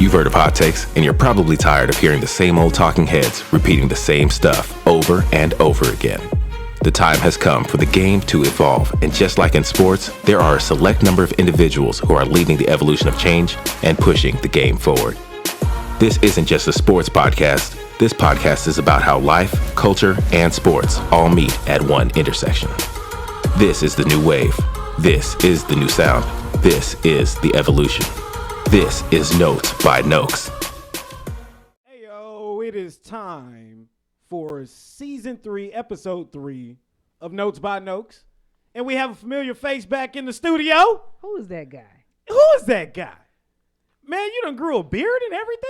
You've heard of hot takes, and you're probably tired of hearing the same old talking heads repeating the same stuff over and over again. The time has come for the game to evolve, and just like in sports, there are a select number of individuals who are leading the evolution of change and pushing the game forward. This isn't just a sports podcast. This podcast is about how life, culture, and sports all meet at one intersection. This is the new wave. This is the new sound. This is the evolution. This is Notes by Noakes. Hey, yo, it is time for Season 3, Episode 3 of Notes by Noakes. And we have a familiar face back in the studio. Who is that guy? Who is that guy? Man, you done grew a beard and everything?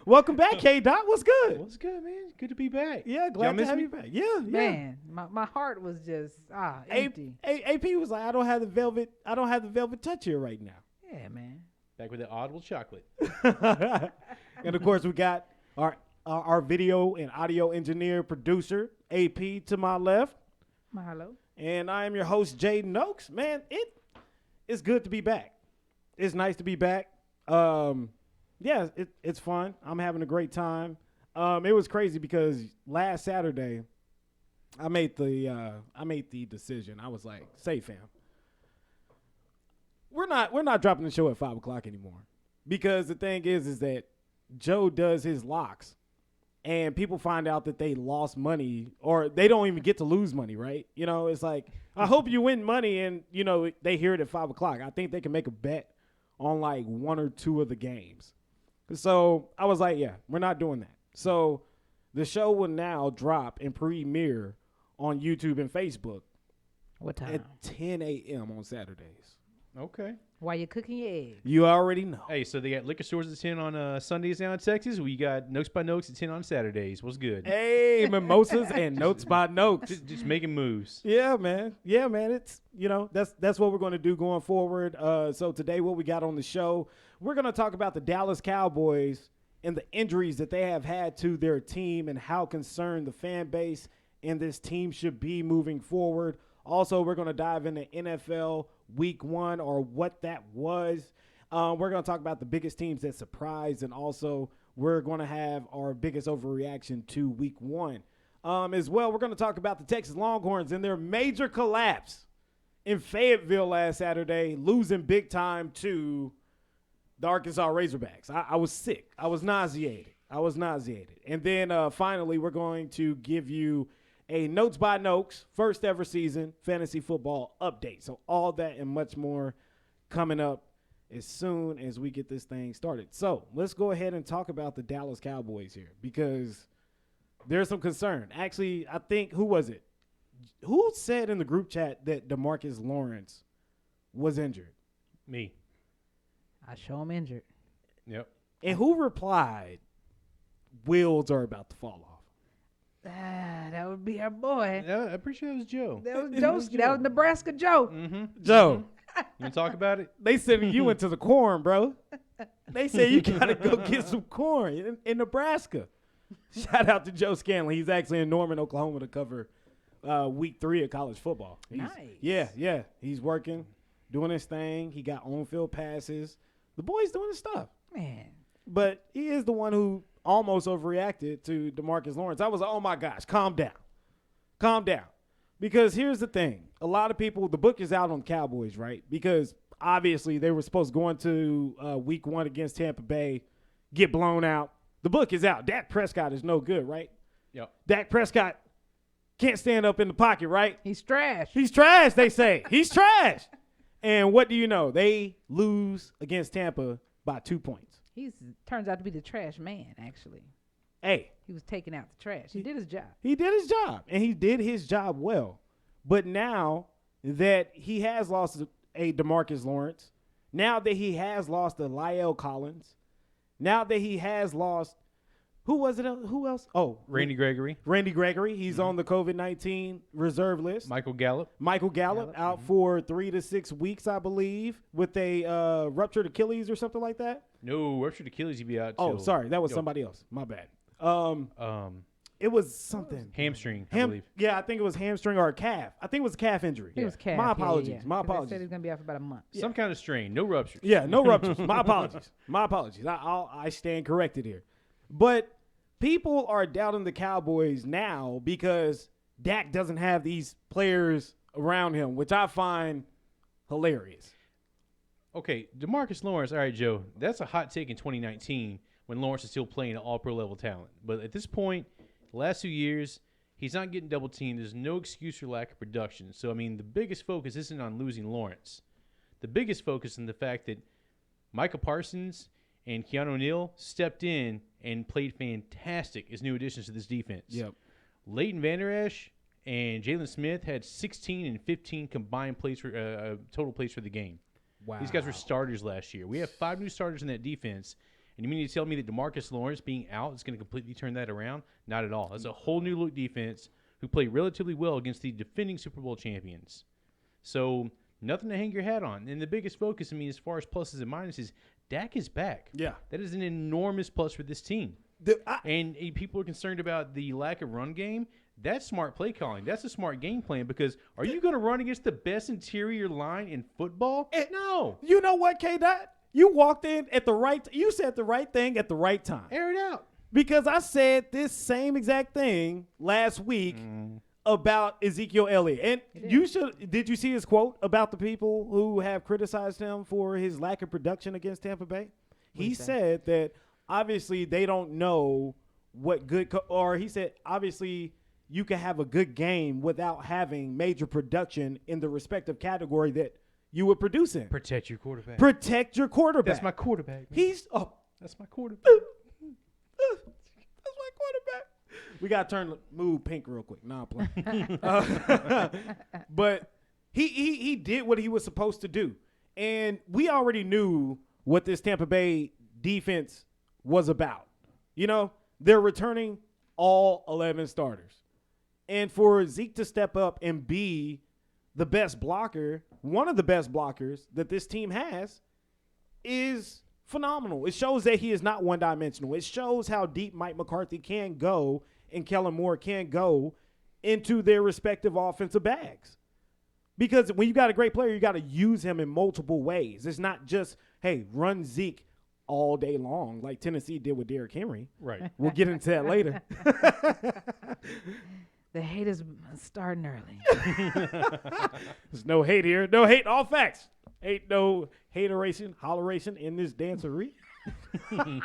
Welcome back, K-Dot. What's good? What's good, man? Good to be back. Yeah, glad to have you back. Yeah. Man, my heart was just empty. AP was like, I don't have the velvet touch here right now. Yeah, man. Back with the audible chocolate. And of course, we got our video and audio engineer, producer, AP to my left. Mahalo. And I am your host, Jaden Noakes. Man, it's good to be back. It's nice to be back. It's fun. I'm having a great time. It was crazy because last Saturday, I made the decision. I was like, "Say, fam, we're not dropping the show at 5:00 anymore," because the thing is that Joe does his locks, and people find out that they lost money, or they don't even get to lose money, right? You know, it's like, I hope you win money, and you know they hear it at 5:00. I think they can make a bet on like one or two of the games. So I was like, yeah, we're not doing that. So the show will now drop and premiere on YouTube and Facebook. What time? At 10 a.m. on Saturdays. Okay. While you're cooking your eggs. You already know. Hey, so they got liquor stores at 10 on Sundays down in Texas. We got Notes by Noakes at 10 on Saturdays. What's good? Hey, mimosas and Notes by Noakes. Just making moves. Yeah, man. It's, that's what we're going to do going forward. So today what we got on the show, we're going to talk about the Dallas Cowboys and the injuries that they have had to their team and how concerned the fan base and this team should be moving forward. Also, we're going to dive into NFL Week 1 or what that was. We're going to talk about the biggest teams that surprised, and also we're going to have our biggest overreaction to Week 1. As well, we're going to talk about the Texas Longhorns and their major collapse in Fayetteville last Saturday, losing big time to the Arkansas Razorbacks. I was sick. I was nauseated. And then finally, we're going to give you a Notes by Noakes first ever season fantasy football update. So all that and much more coming up as soon as we get this thing started. So let's go ahead and talk about the Dallas Cowboys here, because there's some concern. Actually, I think, who was it? Who said in the group chat that DeMarcus Lawrence was injured? Me. I show him injured. Yep. And who replied, wheels are about to fall off? That would be our boy. Yeah, I'm pretty sure it was Joe. That was Joe. That was Nebraska Joe. Mm-hmm. Joe. You want to talk about it? They sending you into the corn, bro. They say you got to go get some corn in Nebraska. Shout out to Joe Scanlon. He's actually in Norman, Oklahoma to cover Week 3 of college football. Nice. Yeah. He's working, doing his thing. He got on-field passes. The boy's doing his stuff. Man. But he is the one who almost overreacted to DeMarcus Lawrence. I was like, oh, my gosh, calm down. Because here's the thing. A lot of people, the book is out on the Cowboys, right? Because obviously they were supposed to go into Week 1 against Tampa Bay, get blown out. The book is out. Dak Prescott is no good, right? Yep. Dak Prescott can't stand up in the pocket, right? He's trash. He's trash, they say. He's trash. And what do you know? They lose against Tampa by 2 points. Turns out to be the trash man, actually. Hey. He was taking out the trash. He did his job. He did his job, and he did his job well. But now that he has lost a DeMarcus Lawrence, now that he has lost a La'el Collins, now that he has lost Who was it? Who else? Oh, Randy Gregory. Randy Gregory. He's on the COVID-19 reserve list. Michael Gallup out for 3 to 6 weeks, I believe, with a ruptured Achilles or something like that. No, ruptured Achilles, he'd be out. Oh, sorry. That was somebody else. My bad. It was something. Hamstring, I believe. Yeah, I think it was hamstring or a calf. I think it was a calf injury. It was calf. My yeah, apologies. yeah. My 'Cause they apologies. said he's gonna be out for about a month. Some kind of strain, no rupture. Yeah, no ruptures. My apologies. My apologies. I stand corrected here. But people are doubting the Cowboys now because Dak doesn't have these players around him, which I find hilarious. Okay, DeMarcus Lawrence, all right, Joe, that's a hot take in 2019 when Lawrence is still playing an all-pro level talent. But at this point, the last 2 years, he's not getting double-teamed. There's no excuse for lack of production. So, I mean, the biggest focus isn't on losing Lawrence. The biggest focus is in the fact that Micah Parsons and Keanu O'Neal stepped in and played fantastic as new additions to this defense. Yep. Leighton Vander Esch and Jalen Smith had 16 and 15 combined plays for total plays for the game. Wow. These guys were starters last year. We have 5 new starters in that defense. And you mean to tell me that DeMarcus Lawrence being out is going to completely turn that around? Not at all. That's a whole new look defense who played relatively well against the defending Super Bowl champions. So nothing to hang your hat on. And the biggest focus, I mean, as far as pluses and minuses, Dak is back. Yeah. That is an enormous plus for this team. And people are concerned about the lack of run game. That's smart play calling. That's a smart game plan because are you going to run against the best interior line in football? No. You know what, K-Dot? You walked in at the right you said the right thing at the right time. Air it out. Because I said this same exact thing last week about Ezekiel Elliott. And did you see his quote about the people who have criticized him for his lack of production against Tampa Bay? He said that obviously they don't know what good or he said obviously you can have a good game without having major production in the respective category that you would produce in. Protect your quarterback. Protect your quarterback. That's my quarterback. Man. That's my quarterback. That's my quarterback. We got to move pink real quick. Nah, I'm playing. But he did what he was supposed to do. And we already knew what this Tampa Bay defense was about. You know, they're returning all 11 starters. And for Zeke to step up and be the best blocker, one of the best blockers that this team has, is phenomenal. It shows that he is not one-dimensional. It shows how deep Mike McCarthy can go and Kellen Moore can go into their respective offensive bags. Because when you got a great player, you got to use him in multiple ways. It's not just, hey, run Zeke all day long like Tennessee did with Derrick Henry. Right. We'll get into that later. The hate is starting early. There's no hate here. No hate, all facts. Ain't no hateration, holleration in this dancery. I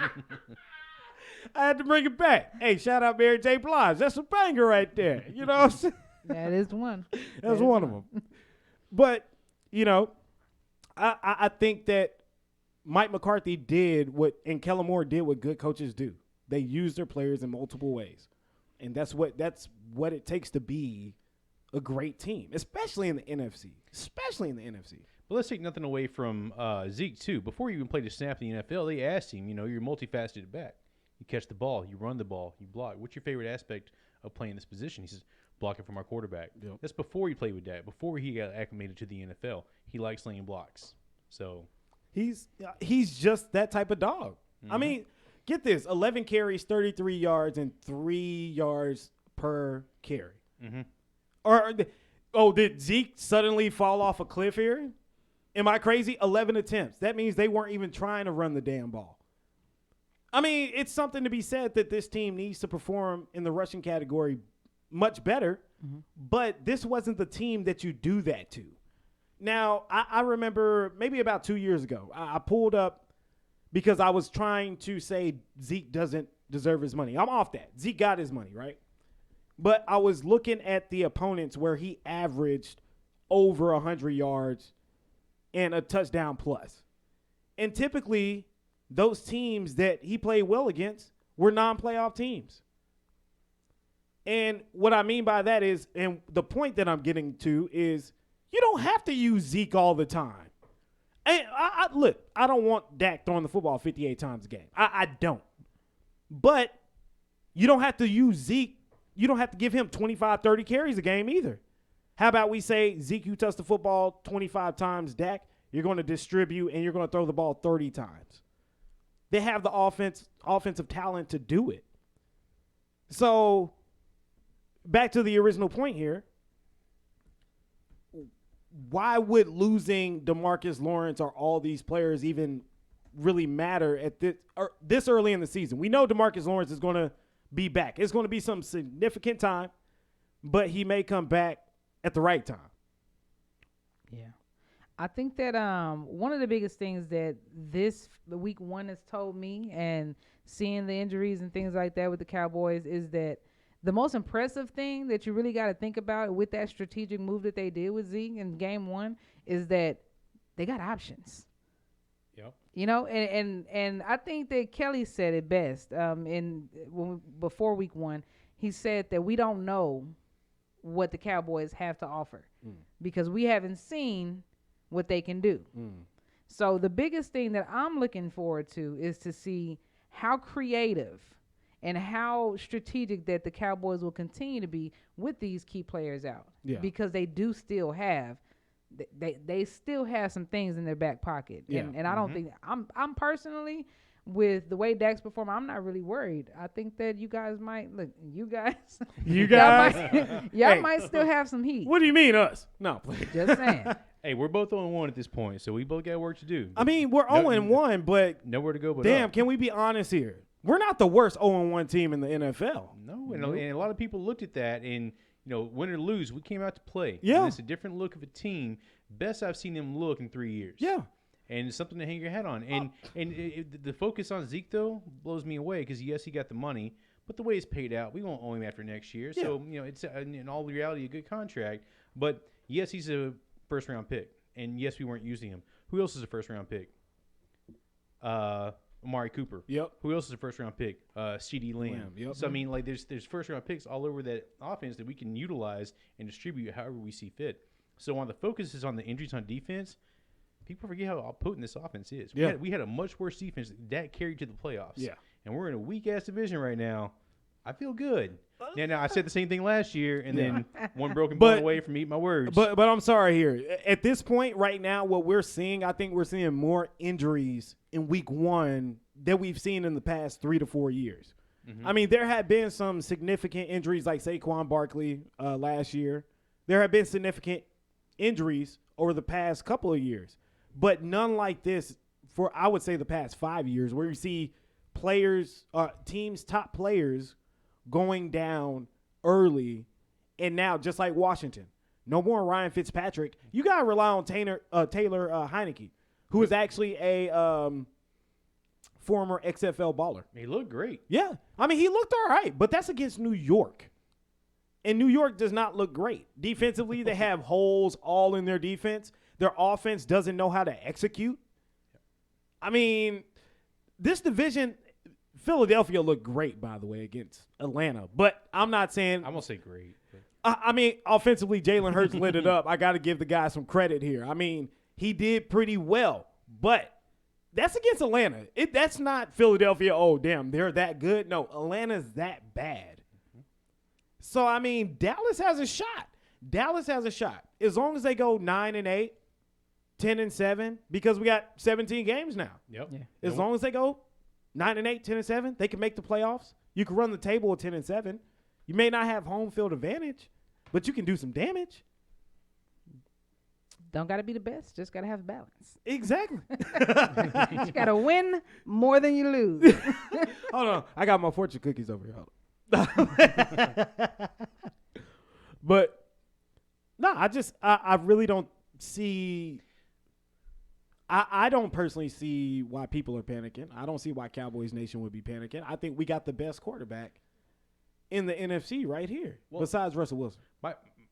had to bring it back. Hey, shout out Mary J. Blige. That's a banger right there. You know what I'm saying? That is one. That's one of them. But, you know, I think that Mike McCarthy did what, and Kellen Moore did what good coaches do. They use their players in multiple ways. And that's what it takes to be a great team, especially in the NFC. But let's take nothing away from Zeke, too. Before he even played a snap in the NFL, they asked him, you know, you're multifaceted back. You catch the ball, you run the ball, you block. What's your favorite aspect of playing this position? He says, blocking from our quarterback. Yep. That's before he played with Dak, before he got acclimated to the NFL. He likes laying blocks. So he's just that type of dog. Mm-hmm. I mean, get this, 11 carries, 33 yards, and 3 yards per carry. Mm-hmm. Did Zeke suddenly fall off a cliff here? Am I crazy? 11 attempts. That means they weren't even trying to run the damn ball. I mean, it's something to be said that this team needs to perform in the rushing category much better, but this wasn't the team that you do that to. Now, I remember maybe about 2 years ago, I pulled up because I was trying to say Zeke doesn't deserve his money. I'm off that. Zeke got his money, right? But I was looking at the opponents where he averaged over 100 yards and a touchdown plus. And typically, those teams that he played well against were non-playoff teams. And what I mean by that is, and the point that I'm getting to is, you don't have to use Zeke all the time. And look, I don't want Dak throwing the football 58 times a game. I don't. But you don't have to use Zeke. You don't have to give him 25, 30 carries a game either. How about we say, Zeke, you touch the football 25 times, Dak, you're going to distribute and you're going to throw the ball 30 times. They have the offensive talent to do it. So back to the original point here, why would losing DeMarcus Lawrence or all these players even really matter at this early in the season? We know DeMarcus Lawrence is going to be back. It's going to be some significant time, but he may come back at the right time. Yeah. I think that one of the biggest things that the week one has told me, and seeing the injuries and things like that with the Cowboys, is that the most impressive thing that you really got to think about with that strategic move that they did with Zeke in game one is that they got options. Yep. You know, and I think that Kelly said it best before week one. He said that we don't know what the Cowboys have to offer because we haven't seen what they can do. So the biggest thing that I'm looking forward to is to see how creative and how strategic that the Cowboys will continue to be with these key players out. Yeah. Because they do still have they still have some things in their back pocket. Yeah. And I don't think I'm personally, with the way Dak's performing, I'm not really worried. I think that you guys might y'all might still have some heat. What do you mean us? No, please. Just saying. Hey, we're both 0-1 at this point, so we both got work to do. I mean, we're 0-1, but nowhere to go but damn, up. can we be honest here? We're not the worst 0-1 team in the NFL. No, and a lot of people looked at that, and win or lose, we came out to play. Yeah. And it's a different look of a team. Best I've seen them look in 3 years. Yeah. And it's something to hang your hat on. And the focus on Zeke, though, blows me away because, yes, he got the money, but the way it's paid out, we won't owe him after next year. Yeah. So, it's in all reality a good contract. But, yes, he's a first-round pick. And, yes, we weren't using him. Who else is a first-round pick? Amari Cooper. Yep. Who else is a first-round pick? C.D. Lamb. Yep. So, I mean, like, there's first-round picks all over that offense that we can utilize and distribute however we see fit. So, while the focus is on the injuries on defense, people forget how potent this offense is. We had a much worse defense that carried to the playoffs. Yeah. And we're in a weak-ass division right now. I feel good. Now, I said the same thing last year, and then one broken bone away from eating my words. But I'm sorry here. At this point right now, what we're seeing, I think we're seeing more injuries in week one than we've seen in the past 3 to 4 years. Mm-hmm. I mean, there had been some significant injuries like Saquon Barkley last year. There have been significant injuries over the past couple of years, but none like this for, I would say, the past 5 years, where you see players, teams' top players going down early. And now, just like Washington, no more Ryan Fitzpatrick. You got to rely on Taylor Heineke, who is actually a former XFL baller. He looked great. Yeah. I mean, he looked all right, but that's against New York. And New York does not look great. Defensively, they have holes all in their defense. Their offense doesn't know how to execute. I mean, this division, Philadelphia looked great, by the way, against Atlanta. But I'm not saying – I'm going to say great. I mean, offensively, Jalen Hurts lit it up. I got to give the guy some credit here. I mean, he did pretty well. But that's against Atlanta. That's not Philadelphia, oh, damn, they're that good. No, Atlanta's that bad. So, I mean, Dallas has a shot. Dallas has a shot. As long as they go 9-8, 10-7, because we got 17 games now. Yep. Yeah. As long as they go 9-8, 10-7, they can make the playoffs. You can run the table at 10-7. You may not have home field advantage, but you can do some damage. Don't got to be the best. Just got to have balance. Exactly. You got to win more than you lose. Hold on. I got my fortune cookies over here. Hold on. But no, I really don't see. I don't personally see why people are panicking. I don't see why Cowboys Nation would be panicking. I think we got the best quarterback in the NFC right here, besides Russell Wilson.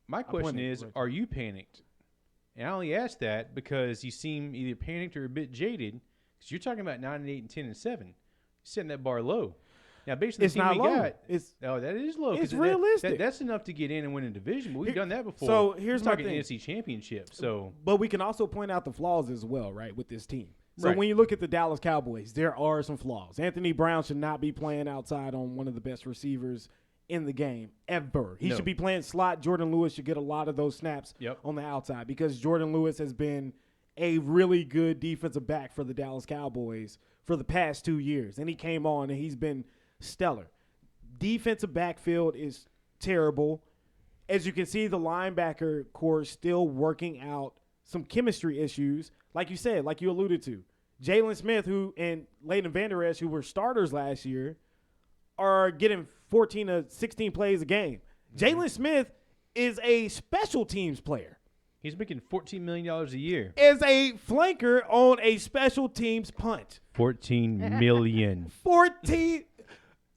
My question is, are you panicked? And I only ask that because you seem either panicked or a bit jaded, because you're talking about 9-8 and 10-7. You're setting that bar low. Now, basically, it's not low. That is low. It's realistic. That's enough to get in and win a division. But we've done that before. So here's my talking thing. NFC Championship. So, but we can also point out the flaws as well, right, with this team. So right. When you look at the Dallas Cowboys, there are some flaws. Anthony Brown should not be playing outside on one of the best receivers in the game ever. He should be playing slot. Jordan Lewis should get a lot of those snaps on the outside, because Jordan Lewis has been a really good defensive back for the Dallas Cowboys for the past 2 years. And he came on and he's been stellar. Defensive backfield is terrible. As you can see, the linebacker core is still working out some chemistry issues. Like you said, like you alluded to. Jalen Smith, and Leighton Vander Esch, who were starters last year, are getting 14 to 16 plays a game. Jalen Smith is a special teams player. He's making $14 million a year. As a flanker on a special teams punt. 14 million. 14.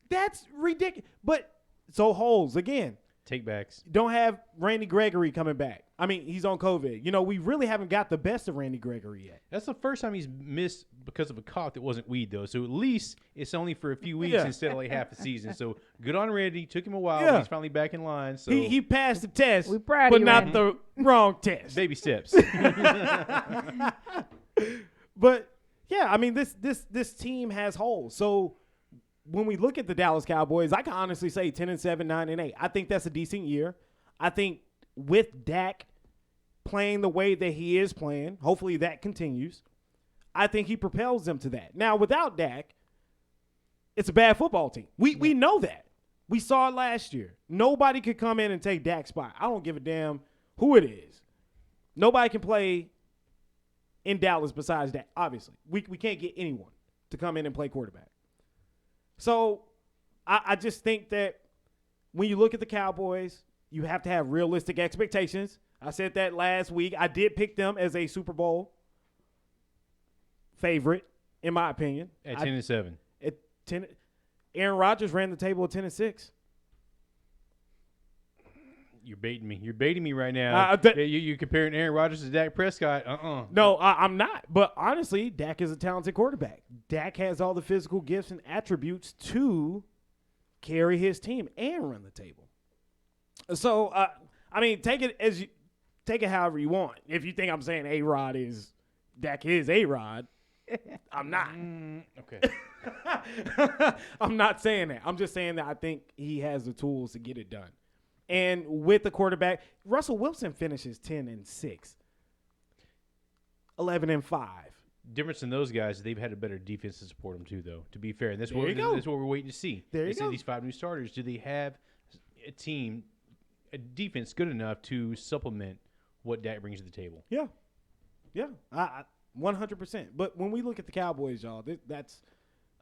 That's ridiculous. But so holes again. Take backs. Don't have Randy Gregory coming back. I mean, he's on COVID. You know, we really haven't got the best of Randy Gregory yet. That's the first time he's missed because of a cough that wasn't weed, though. So at least it's only for a few weeks instead of like half a season. So good on Randy. Took him a while. But he's finally back in line. So he passed the test, We proud of but you, not Randy. the wrong test. baby steps. But yeah, I mean, this team has holes. So when we look at the Dallas Cowboys, I can honestly say 10-7, 9-8. I think that's a decent year. I think with Dak playing the way that he is playing, hopefully that continues. I think he propels them to that. Now, without Dak, it's a bad football team. We know that. We saw it last year. Nobody could come in and take Dak's spot. I don't give a damn who it is. Nobody can play in Dallas besides Dak, obviously. We can't get anyone to come in and play quarterback. So I just think that when you look at the Cowboys, you have to have realistic expectations. I said that last week. I did pick them as a Super Bowl favorite, in my opinion. At 10-7. At 10, Aaron Rodgers ran the table at 10-6. You're baiting me. You're baiting me right now. You're comparing Aaron Rodgers to Dak Prescott. No, I'm not. But honestly, Dak is a talented quarterback. Dak has all the physical gifts and attributes to carry his team and run the table. So, I mean, take it however you want. If you think I'm saying A-Rod is Dak is A-Rod, I'm not. Okay. I'm not saying that. I'm just saying that I think he has the tools to get it done. And with the quarterback, Russell Wilson finishes 10-6, 11-5. Difference in those guys, they've had a better defense to support them too, though. To be fair, and that's There what you go. that's what we're waiting to see. There you They said go. these 5 new starters. Do they have a defense good enough to supplement what Dak brings to the table? Yeah. I 100%. But when we look at the Cowboys, y'all,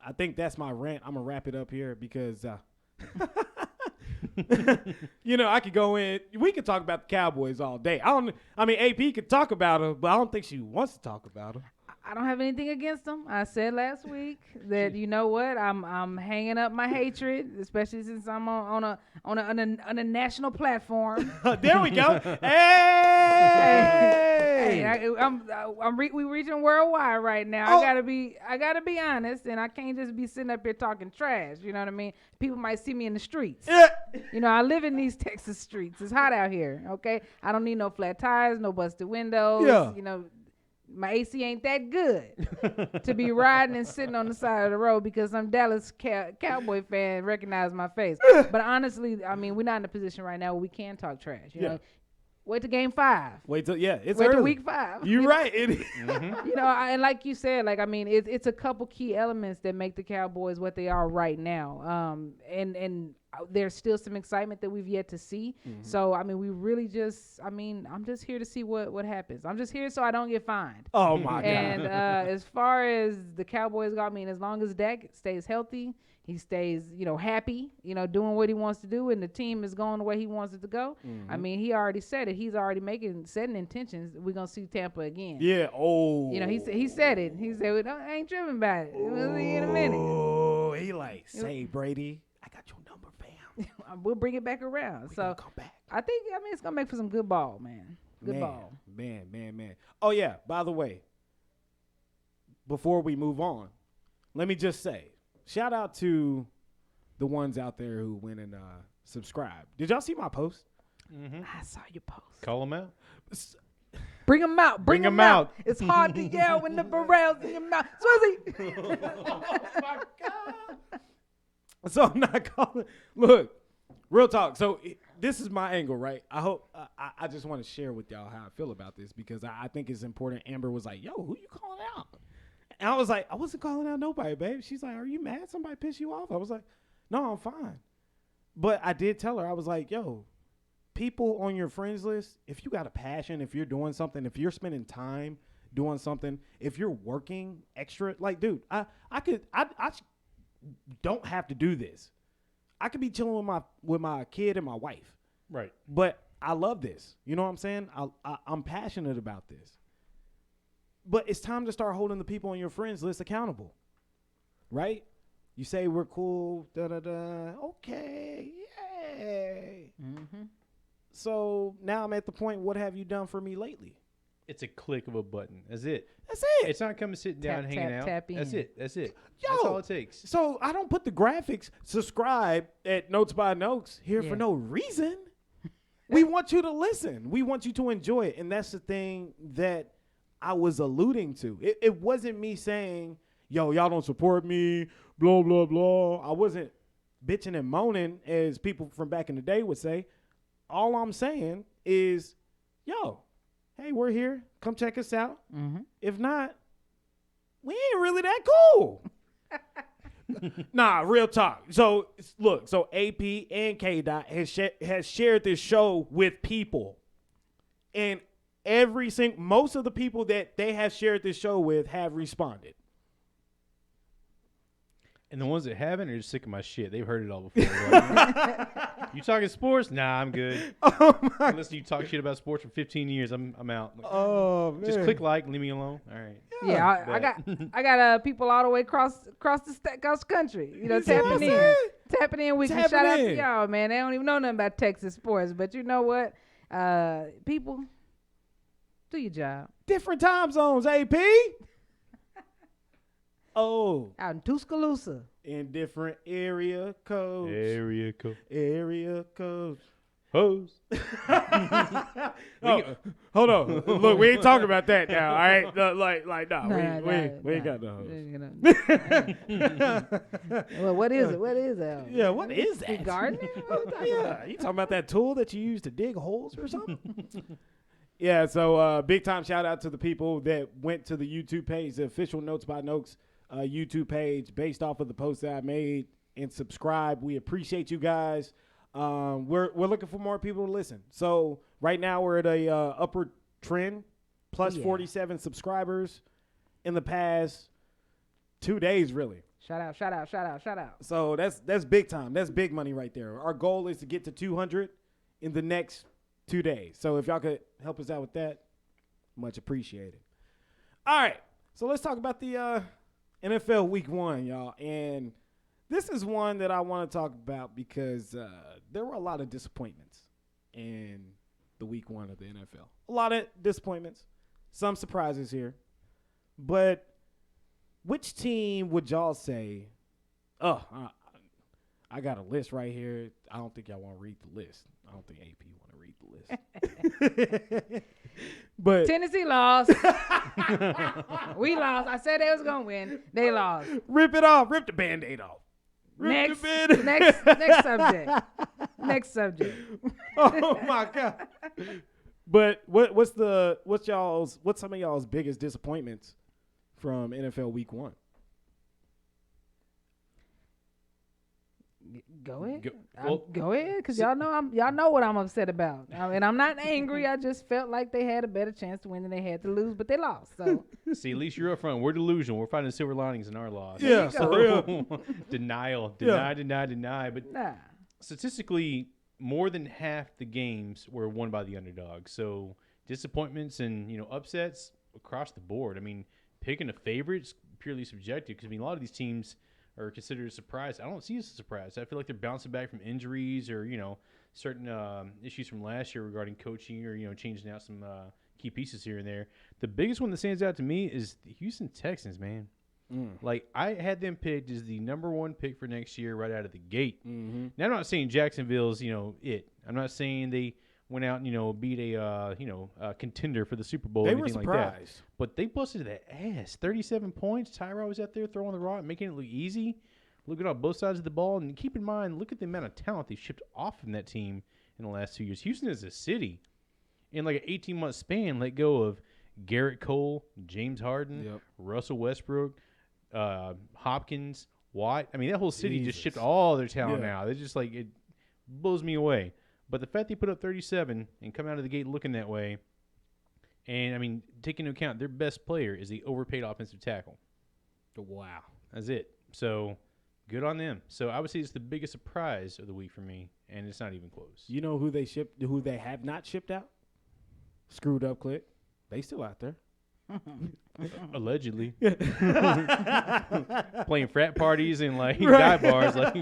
I think that's my rant. I'm gonna wrap it up here because you know, I could go in. We could talk about the Cowboys all day. I mean, AP could talk about them, but I don't think she wants to talk about them. I don't have anything against them. I said last week that you know what, I'm hanging up my hatred, especially since I'm on a national platform. There we go. Hey. We reaching worldwide right now. Oh. I gotta be honest, and I can't just be sitting up here talking trash. You know what I mean? People might see me in the streets. Yeah. You know, I live in these Texas streets. It's hot out here. Okay, I don't need no flat tires, no busted windows. Yeah. You know, my AC ain't that good to be riding and sitting on the side of the road because some Dallas Cowboy fan recognized my face. But honestly, I mean, we're not in a position right now where we can talk trash. You know, wait till game 5. Wait till it's Wait early. till week 5. You're right. It is. You know, and like you said, like I mean, it's a couple key elements that make the Cowboys what they are right now. And there's still some excitement that we've yet to see. So I mean, we really I'm just here to see what happens. I'm just here so I don't get fined. Oh my God. And as far as the Cowboys go, I mean, as long as Dak stays healthy, he stays, you know, happy, you know, doing what he wants to do, and the team is going the way he wants it to go. I mean, he already said it. He's already setting intentions. We're gonna see Tampa again. Yeah. Oh. You know, he said it. He said, I ain't tripping about it. We'll see you in a minute. Oh, he like, say, Brady, I got your number, fam. We'll bring it back around. We So gonna come back. I mean, it's gonna make for some good ball, man. Good ball. Man. Oh yeah. By the way, before we move on, let me just say, shout out to the ones out there who went and subscribed. Did y'all see my post? I saw your post. Call them out. Bring them out. Bring 'em out. It's hard to yell when the barrel's in your mouth. Swizzy. Oh my God. So I'm not calling. Look, real talk. So this is my angle, right? I hope I just want to share with y'all how I feel about this because I think it's important. Amber was like, "Yo, who you calling out?" And I was like, "I wasn't calling out nobody, babe." She's like, "Are you mad? Somebody pissed you off?" I was like, "No, I'm fine." But I did tell her, I was like, yo, people on your friends list, if you got a passion, if you're doing something, if you're spending time doing something, if you're working extra, like, dude, I don't have to do this. I could be chilling with my kid and my wife. Right. But I love this. You know what I'm saying? I'm passionate about this. But it's time to start holding the people on your friends list accountable. Right? You say we're cool, da-da-da. Okay, yay. Mm-hmm. So now I'm at the point, what have you done for me lately? It's a click of a button. That's it. That's it. It's not coming sitting down, hanging out. Tap in. That's it. That's it. Yo, That's all it takes. So I don't put the graphics, subscribe at Notes by Notes here for no reason. We want you to listen. We want you to enjoy it. And that's the thing that I was alluding to. It wasn't me saying, yo, y'all don't support me, blah, blah, blah. I wasn't bitching and moaning as people from back in the day would say. All I'm saying is, yo, hey, we're here. Come check us out. Mm-hmm. If not, we ain't really that cool. Nah, real talk. So look, so AP and K Dot has shared this show with people, and most of the people that they have shared this show with have responded. And the ones that haven't are just sick of my shit. They've heard it all before. You talking sports? Nah, I'm good. Oh my! Unless you talk shit about sports for 15 years, I'm out. Oh man! Just click like, leave me alone. All right. Yeah, I got people all the way across the country. You know, tapping in. We can shout out to y'all, man. They don't even know nothing about Texas sports, but you know what? People, do your job. Different time zones, AP. Oh, Out in Tuscaloosa. in different area codes. Area code. Area codes. Hose. Oh, hold on. Look, we ain't talking about that now. All right, we ain't got no. Well, what is it? What is that? Yeah, what is that? Gardening? Yeah, you talking about that tool that you use to dig holes or something? Yeah, so big time shout out to the people that went to the YouTube page, the official Notes by Notes YouTube page, based off of the post that I made, and subscribe. We appreciate you guys. We're looking for more people to listen. So right now we're at a upward trend, plus 47 subscribers in the past 2 days, really. Shout out. So that's big time. That's big money right there. Our goal is to get to 200 in the next 2 days. So if y'all could help us out with that, much appreciated. All right, so let's talk about the NFL Week 1, y'all. And this is one that I want to talk about because there were a lot of disappointments in the Week 1 of the NFL. A lot of disappointments, some surprises here. But which team would y'all say, I got a list right here. I don't think y'all want to read the list. I don't think AP want to read the list. But Tennessee lost. We lost. I said they was going to win. They lost. Rip it off. Rip the Band-Aid off. Next subject. Oh my God. But what's some of y'all's biggest disappointments from NFL Week 1? Go ahead. Well, Go ahead, because y'all know what I'm upset about. And I'm not angry. I just felt like they had a better chance to win than they had to lose, but they lost. So see, at least you're up front. We're delusional. We're finding silver linings in our loss. Yeah, for real. Denial. Yeah. Deny. But nah. statistically, more than half the games were won by the underdog. So disappointments and upsets across the board. I mean, picking a favorite is purely subjective because a lot of these teams are considered a surprise. I don't see it as a surprise. I feel like they're bouncing back from injuries or certain issues from last year regarding coaching or changing out some key pieces here and there. The biggest one that stands out to me is the Houston Texans, man. Like, I had them picked as the number 1 pick for next year right out of the gate. Mm-hmm. Now, I'm not saying Jacksonville's, it. I'm not saying they went out and, beat a contender for the Super Bowl or anything like that. But they busted their ass. 37 points. Tyrod was out there throwing the rock, making it look easy. Looking on both sides of the ball. And keep in mind, look at the amount of talent they shipped off from that team in the last 2 years. Houston is a city. In like an 18-month span, let go of Garrett Cole, James Harden, Russell Westbrook, Hopkins, Watt. I mean, that whole city just shipped all their talent out. They're just like blows me away. But the fact they put up 37 and come out of the gate looking that way, and, I mean, take into account their best player is the overpaid offensive tackle. Wow. That's it. So, good on them. So, I would say it's the biggest surprise of the week for me, and it's not even close. You know who they have not shipped out? Screwed Up Click. They still out there. Allegedly. Playing frat parties and, like, dive bars. Like,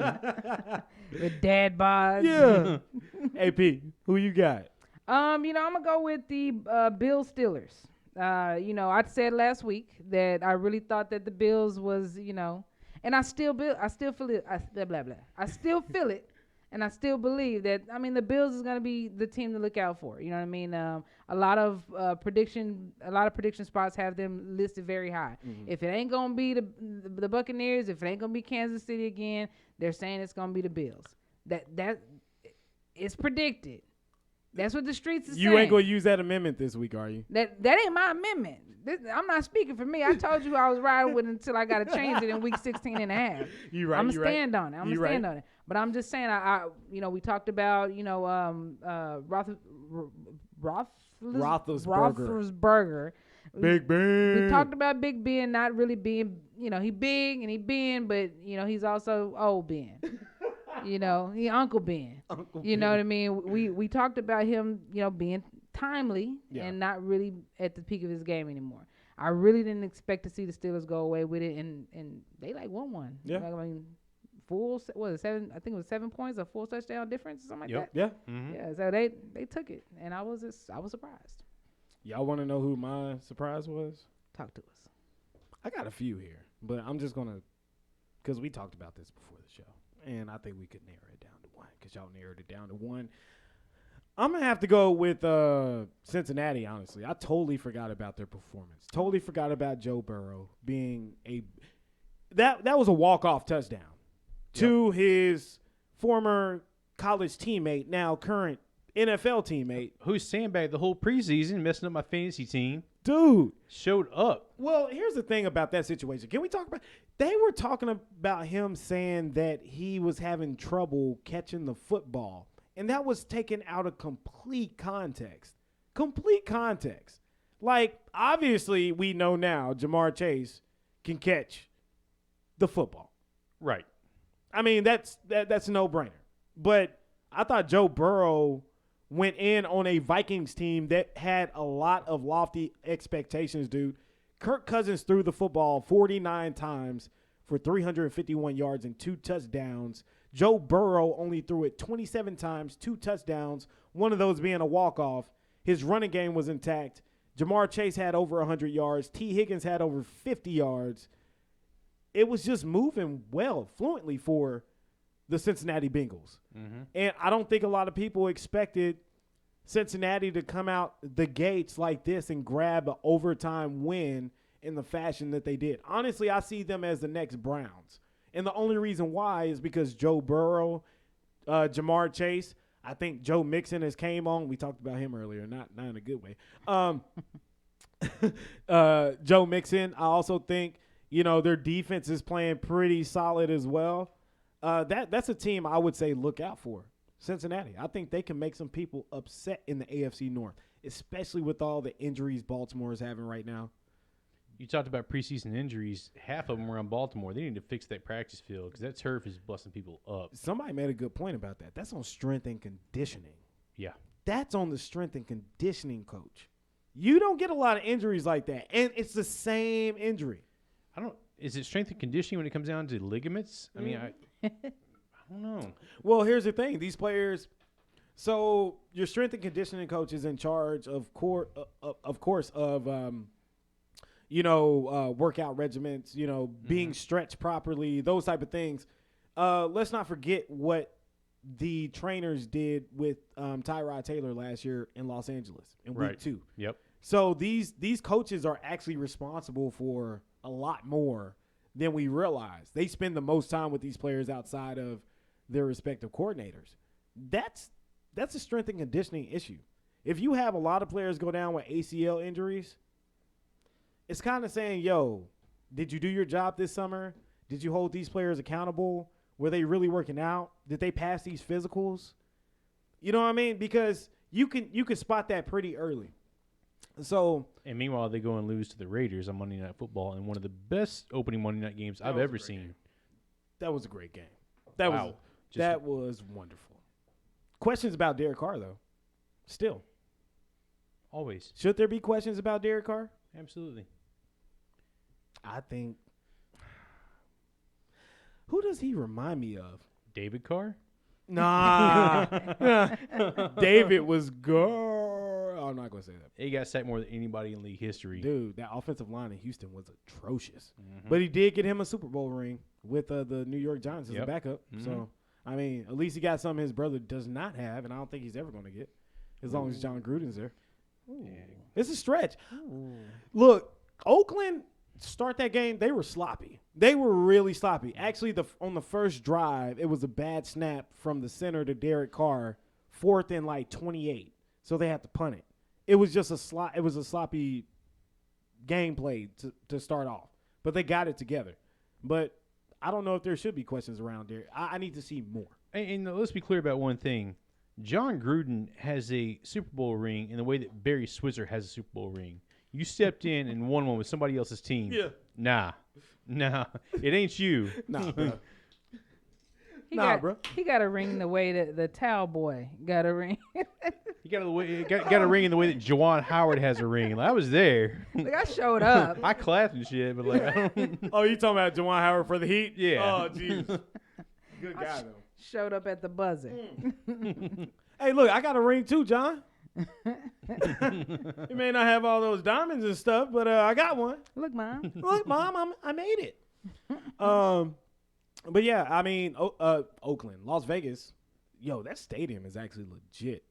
With dad bods. Yeah. AP, who you got? I'm gonna go with the Bills Steelers. I said last week that I really thought that the Bills was, and I still feel it. I still feel it, and I still believe that. I mean, the Bills is gonna be the team to look out for. You know what I mean? A lot of prediction spots have them listed very high. Mm-hmm. If it ain't gonna be the Buccaneers, if it ain't gonna be Kansas City again, they're saying it's gonna be the Bills. That it's predicted. That's what the streets is saying. You ain't gonna use that amendment this week, are you? That ain't my amendment. I'm not speaking for me. I told you I was riding with it until I got to change it in week 16 and a half. You right. I'm gonna stand on it. I'm gonna stand on it. But I'm just saying, we talked about, Roethlisberger. Big Ben. We talked about Big Ben not really being, he big and he Ben, but he's also old Ben. He Uncle Ben. You know what I mean? We talked about him, being timely and not really at the peak of his game anymore. I really didn't expect to see the Steelers go away with it, and they won one. Yeah. I mean, seven? I think it was 7 points, a full touchdown difference, or something like that. Yeah. Mm-hmm. Yeah. So they took it, and I was surprised. Y'all want to know who my surprise was? Talk to us. I got a few here, but I'm just gonna, because we talked about this before the show. And I think we could narrow it down to one because y'all narrowed it down to one. I'm going to have to go with Cincinnati, honestly. I totally forgot about their performance. Totally forgot about Joe Burrow being that was a walk-off touchdown to his former college teammate, now current NFL teammate. Who's sandbagged the whole preseason, messing up my fantasy team. Dude. Showed up. Well, here's the thing about that situation. Can we talk about – they were talking about him saying that he was having trouble catching the football, and that was taken out of complete context. Complete context. Like, obviously, we know now Jamar Chase can catch the football. Right. I mean, that's a no-brainer. But I thought Joe Burrow – went in on a Vikings team that had a lot of lofty expectations, dude. Kirk Cousins threw the football 49 times for 351 yards and 2 touchdowns. Joe Burrow only threw it 27 times, 2 touchdowns, one of those being a walk-off. His running game was intact. Jamar Chase had over 100 yards. T. Higgins had over 50 yards. It was just moving well, fluently for the Cincinnati Bengals. Mm-hmm. And I don't think a lot of people expected Cincinnati to come out the gates like this and grab an overtime win in the fashion that they did. Honestly, I see them as the next Browns. And the only reason why is because Joe Burrow, Jamar Chase, I think Joe Mixon has came on. We talked about him earlier, not in a good way. Joe Mixon, I also think, their defense is playing pretty solid as well. That's a team I would say look out for. Cincinnati. I think they can make some people upset in the AFC North, especially with all the injuries Baltimore is having right now. You talked about preseason injuries. Half of them were on Baltimore. They need to fix that practice field because that turf is busting people up. Somebody made a good point about that. That's on strength and conditioning. Yeah. That's on the strength and conditioning coach. You don't get a lot of injuries like that, and it's the same injury. Is it strength and conditioning when it comes down to ligaments? I mean, I don't know. Well, here's the thing. These players – so your strength and conditioning coach is in charge, of course, of workout regimens, being stretched properly, those type of things. Let's not forget what the trainers did with Tyrod Taylor last year in Los Angeles in week 2. Yep. So these coaches are actually responsible for a lot more than we realize. They spend the most time with these players outside of their respective coordinators. That's a strength and conditioning issue. If you have a lot of players go down with ACL injuries, it's kind of saying, yo, did you do your job this summer? Did you hold these players accountable? Were they really working out? Did they pass these physicals? You know what I mean? Because you can spot that pretty early. So And meanwhile, they go and lose to the Raiders on Monday Night Football in one of the best opening Monday night games I've ever seen. that was a great game. Wow. That was wonderful. Questions about Derek Carr though. Still, Always. should there be questions about Derek Carr? Absolutely. I think. Who does he remind me of? David Carr? Nah. David was good. I'm not going to say that. He got sacked more than anybody in league history. Dude, that offensive line in Houston was atrocious. Mm-hmm. But he did get him a Super Bowl ring with the New York Giants as a Yep. backup. Mhm. So, I mean, at least he got something his brother does not have, and I don't think he's ever going to get as long as John Gruden's there. It's a stretch. Look, Oakland, start that game, they were sloppy. They were really sloppy. Actually, on the first drive, it was a bad snap from the center to Derek Carr, 4th and like 28. So they had to punt it. It was just a sloppy gameplay to start off. But they got it together. But I don't know if there should be questions around there. I need to see more. And let's be clear about one thing. John Gruden has a Super Bowl ring in the way that Barry Switzer has a Super Bowl ring. You stepped in and won one with somebody else's team. Yeah. Nah, it ain't you. Nah, bro. He got a ring the way that the towel boy got a ring. You got a ring in the way that Juwan Howard has a ring. Like, I was there. Like, I showed up. I clapped and shit, but like, I don't. Oh, you talking about Juwan Howard for the Heat? Yeah. Oh, jeez. Good guy, though. Showed up at the buzzer. Hey, look, I got a ring too, John. You may not have all those diamonds and stuff, but I got one. Look, Mom. Look, Mom, I made it. But yeah, I mean, Oakland, Las Vegas, yo, that stadium is actually legit.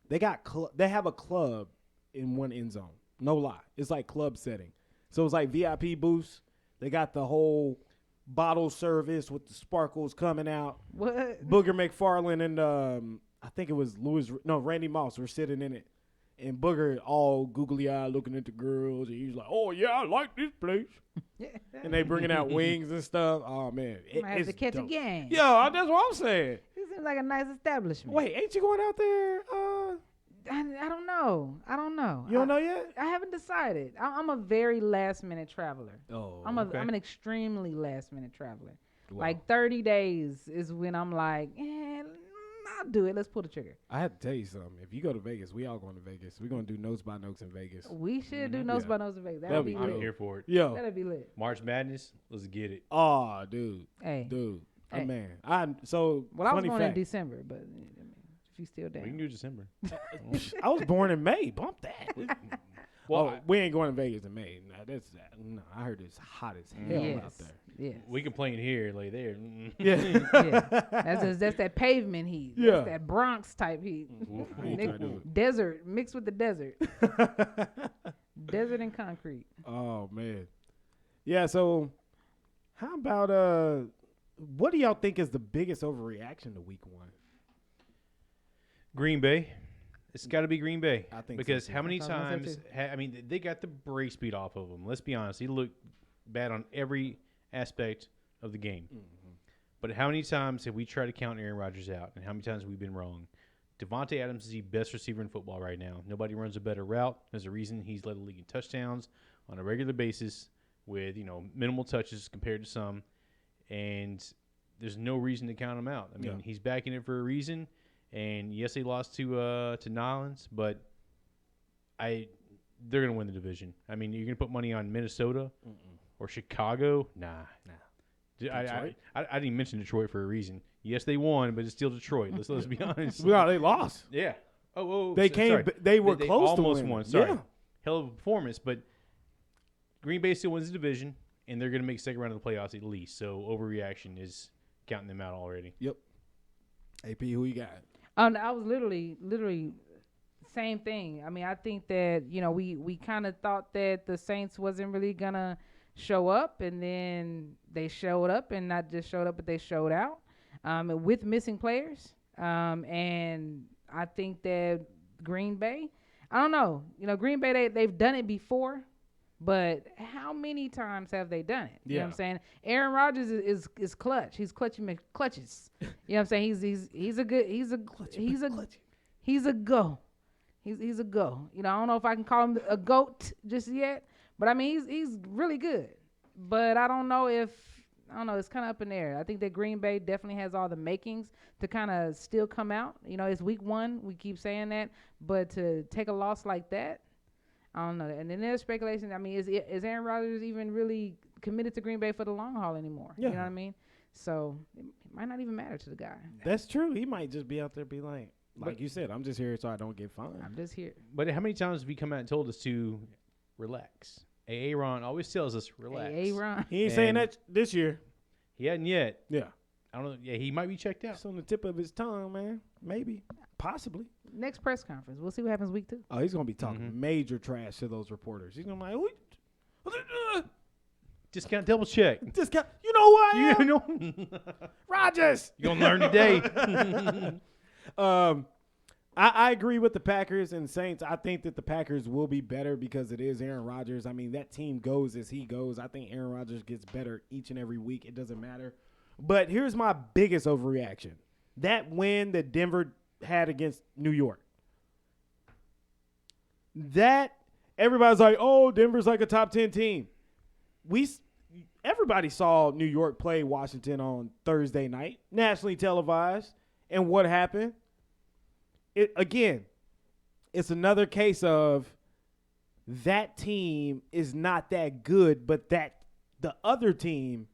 They have a club in one end zone. No lie, it's like club setting. So it's like VIP booths. They got the whole bottle service with the sparkles coming out. What? Booger McFarland and I think it was Randy Moss were sitting in it, and Booger all googly eyed looking at the girls, and he's like, "Oh yeah, I like this place." And they bringing out wings and stuff. Oh man, I have it's to catch dope. a game. Yo, that's what I'm saying. It seems like a nice establishment. Wait, ain't you going out there? I don't know. You don't know yet? I haven't decided. I'm a very last minute traveler. Oh, I'm okay. an extremely last minute traveler. Wow. Like 30 days is when I'm like, I'll do it. Let's pull the trigger. I have to tell you something. If you go to Vegas, we all going to Vegas. We're going to do Notes by Notes in Vegas. We should do nose Yeah. by nose in Vegas. That'd That'd be be dope. I'm lit. here for it. Yo, That'd be lit. March Madness, let's get it. oh, dude, Hey. Hey. man. I was Funny going in December, but I mean, if you still We can down. do December. I was born in May. Bump that. Well, we ain't going to Vegas in May. No, I heard it's hot as hell out Yes. there. Yes. we complain here, like there. Yeah. Yeah. That's that pavement heat. Yeah. That's that Bronx type heat. Oof. I ain't trying to do it. Desert mixed with the desert. Desert and concrete. Oh man. Yeah, so how about what do y'all think is the biggest overreaction to week 1? Green Bay. It's got to be Green Bay. I think so, because too. how many That's what I was times? gonna say, They got the brake speed off of him. Let's be honest. He looked bad on every aspect of the game. Mm-hmm. But how many times have we tried to count Aaron Rodgers out, and how many times have we been wrong? Devontae Adams is the best receiver in football right now. Nobody runs a better route. There's a reason he's led the league in touchdowns on a regular basis with minimal touches compared to some, and there's no reason to count him out. I mean, he's back in it for a reason. And yes, they lost to Nolans, but they're gonna win the division. I mean, you're gonna put money on Minnesota or Chicago? Nah. I didn't even mention Detroit for a reason. Yes, they won, but it's still Detroit. Let's be honest. No, they lost. Yeah. They sorry. they were They close almost to winning. won. Sorry. Yeah. Hell of a performance, but Green Bay still wins the division, and they're gonna make second round of the playoffs at least. So overreaction is counting them out already. Yep. AP, who you got? I was literally same thing. I mean, I think that, we kind of thought that the Saints wasn't really going to show up, and then they showed up, and not just showed up, but they showed out with missing players. And I think that Green Bay, I don't know. Green Bay, they've done it before, But how many times have they done it? You know what I'm Yeah. saying? Aaron Rodgers is clutch. He's clutching clutches. You know what I'm saying? He's a good he's a go. He's a go. You know, I don't know if I can call him a goat just yet, but I mean he's really good. But I don't know, it's kind of up in the air. I think that Green Bay definitely has all the makings to kind of still come out. You know, it's week 1. We keep saying that, but to take a loss like that, I don't know. And then there's speculation. I mean, is Aaron Rodgers even really committed to Green Bay for the long haul anymore? Yeah. You know what I mean? So it might not even matter to the guy. That's true. He might just be out there be like you said, I'm just here so I don't get fined. I'm just here. But how many times have we come out and told us to relax? Aaron always tells us relax. Aaron. He ain't saying And- that this year. He hadn't yet. Yeah. I don't know. Yeah, he might be checked out. It's on the tip of his tongue, man. Maybe. Possibly. Next press conference. We'll see what happens week 2. Oh, he's going to be talking major trash to those reporters. He's going to be like, Just can't double check. this guy, you know who I am? You know, Rodgers. you're gonna learn today. I agree with the Packers and Saints. I think that the Packers will be better because it is Aaron Rodgers. I mean, that team goes as he goes. I think Aaron Rodgers gets better each and every week. It doesn't matter. But here's my biggest overreaction. That win that Denver had against New York. That everybody's like, oh, Denver's like a top 10 team. Everybody saw New York play Washington on Thursday night, nationally televised. And what happened? It's another case of that team is not that good, but that the other team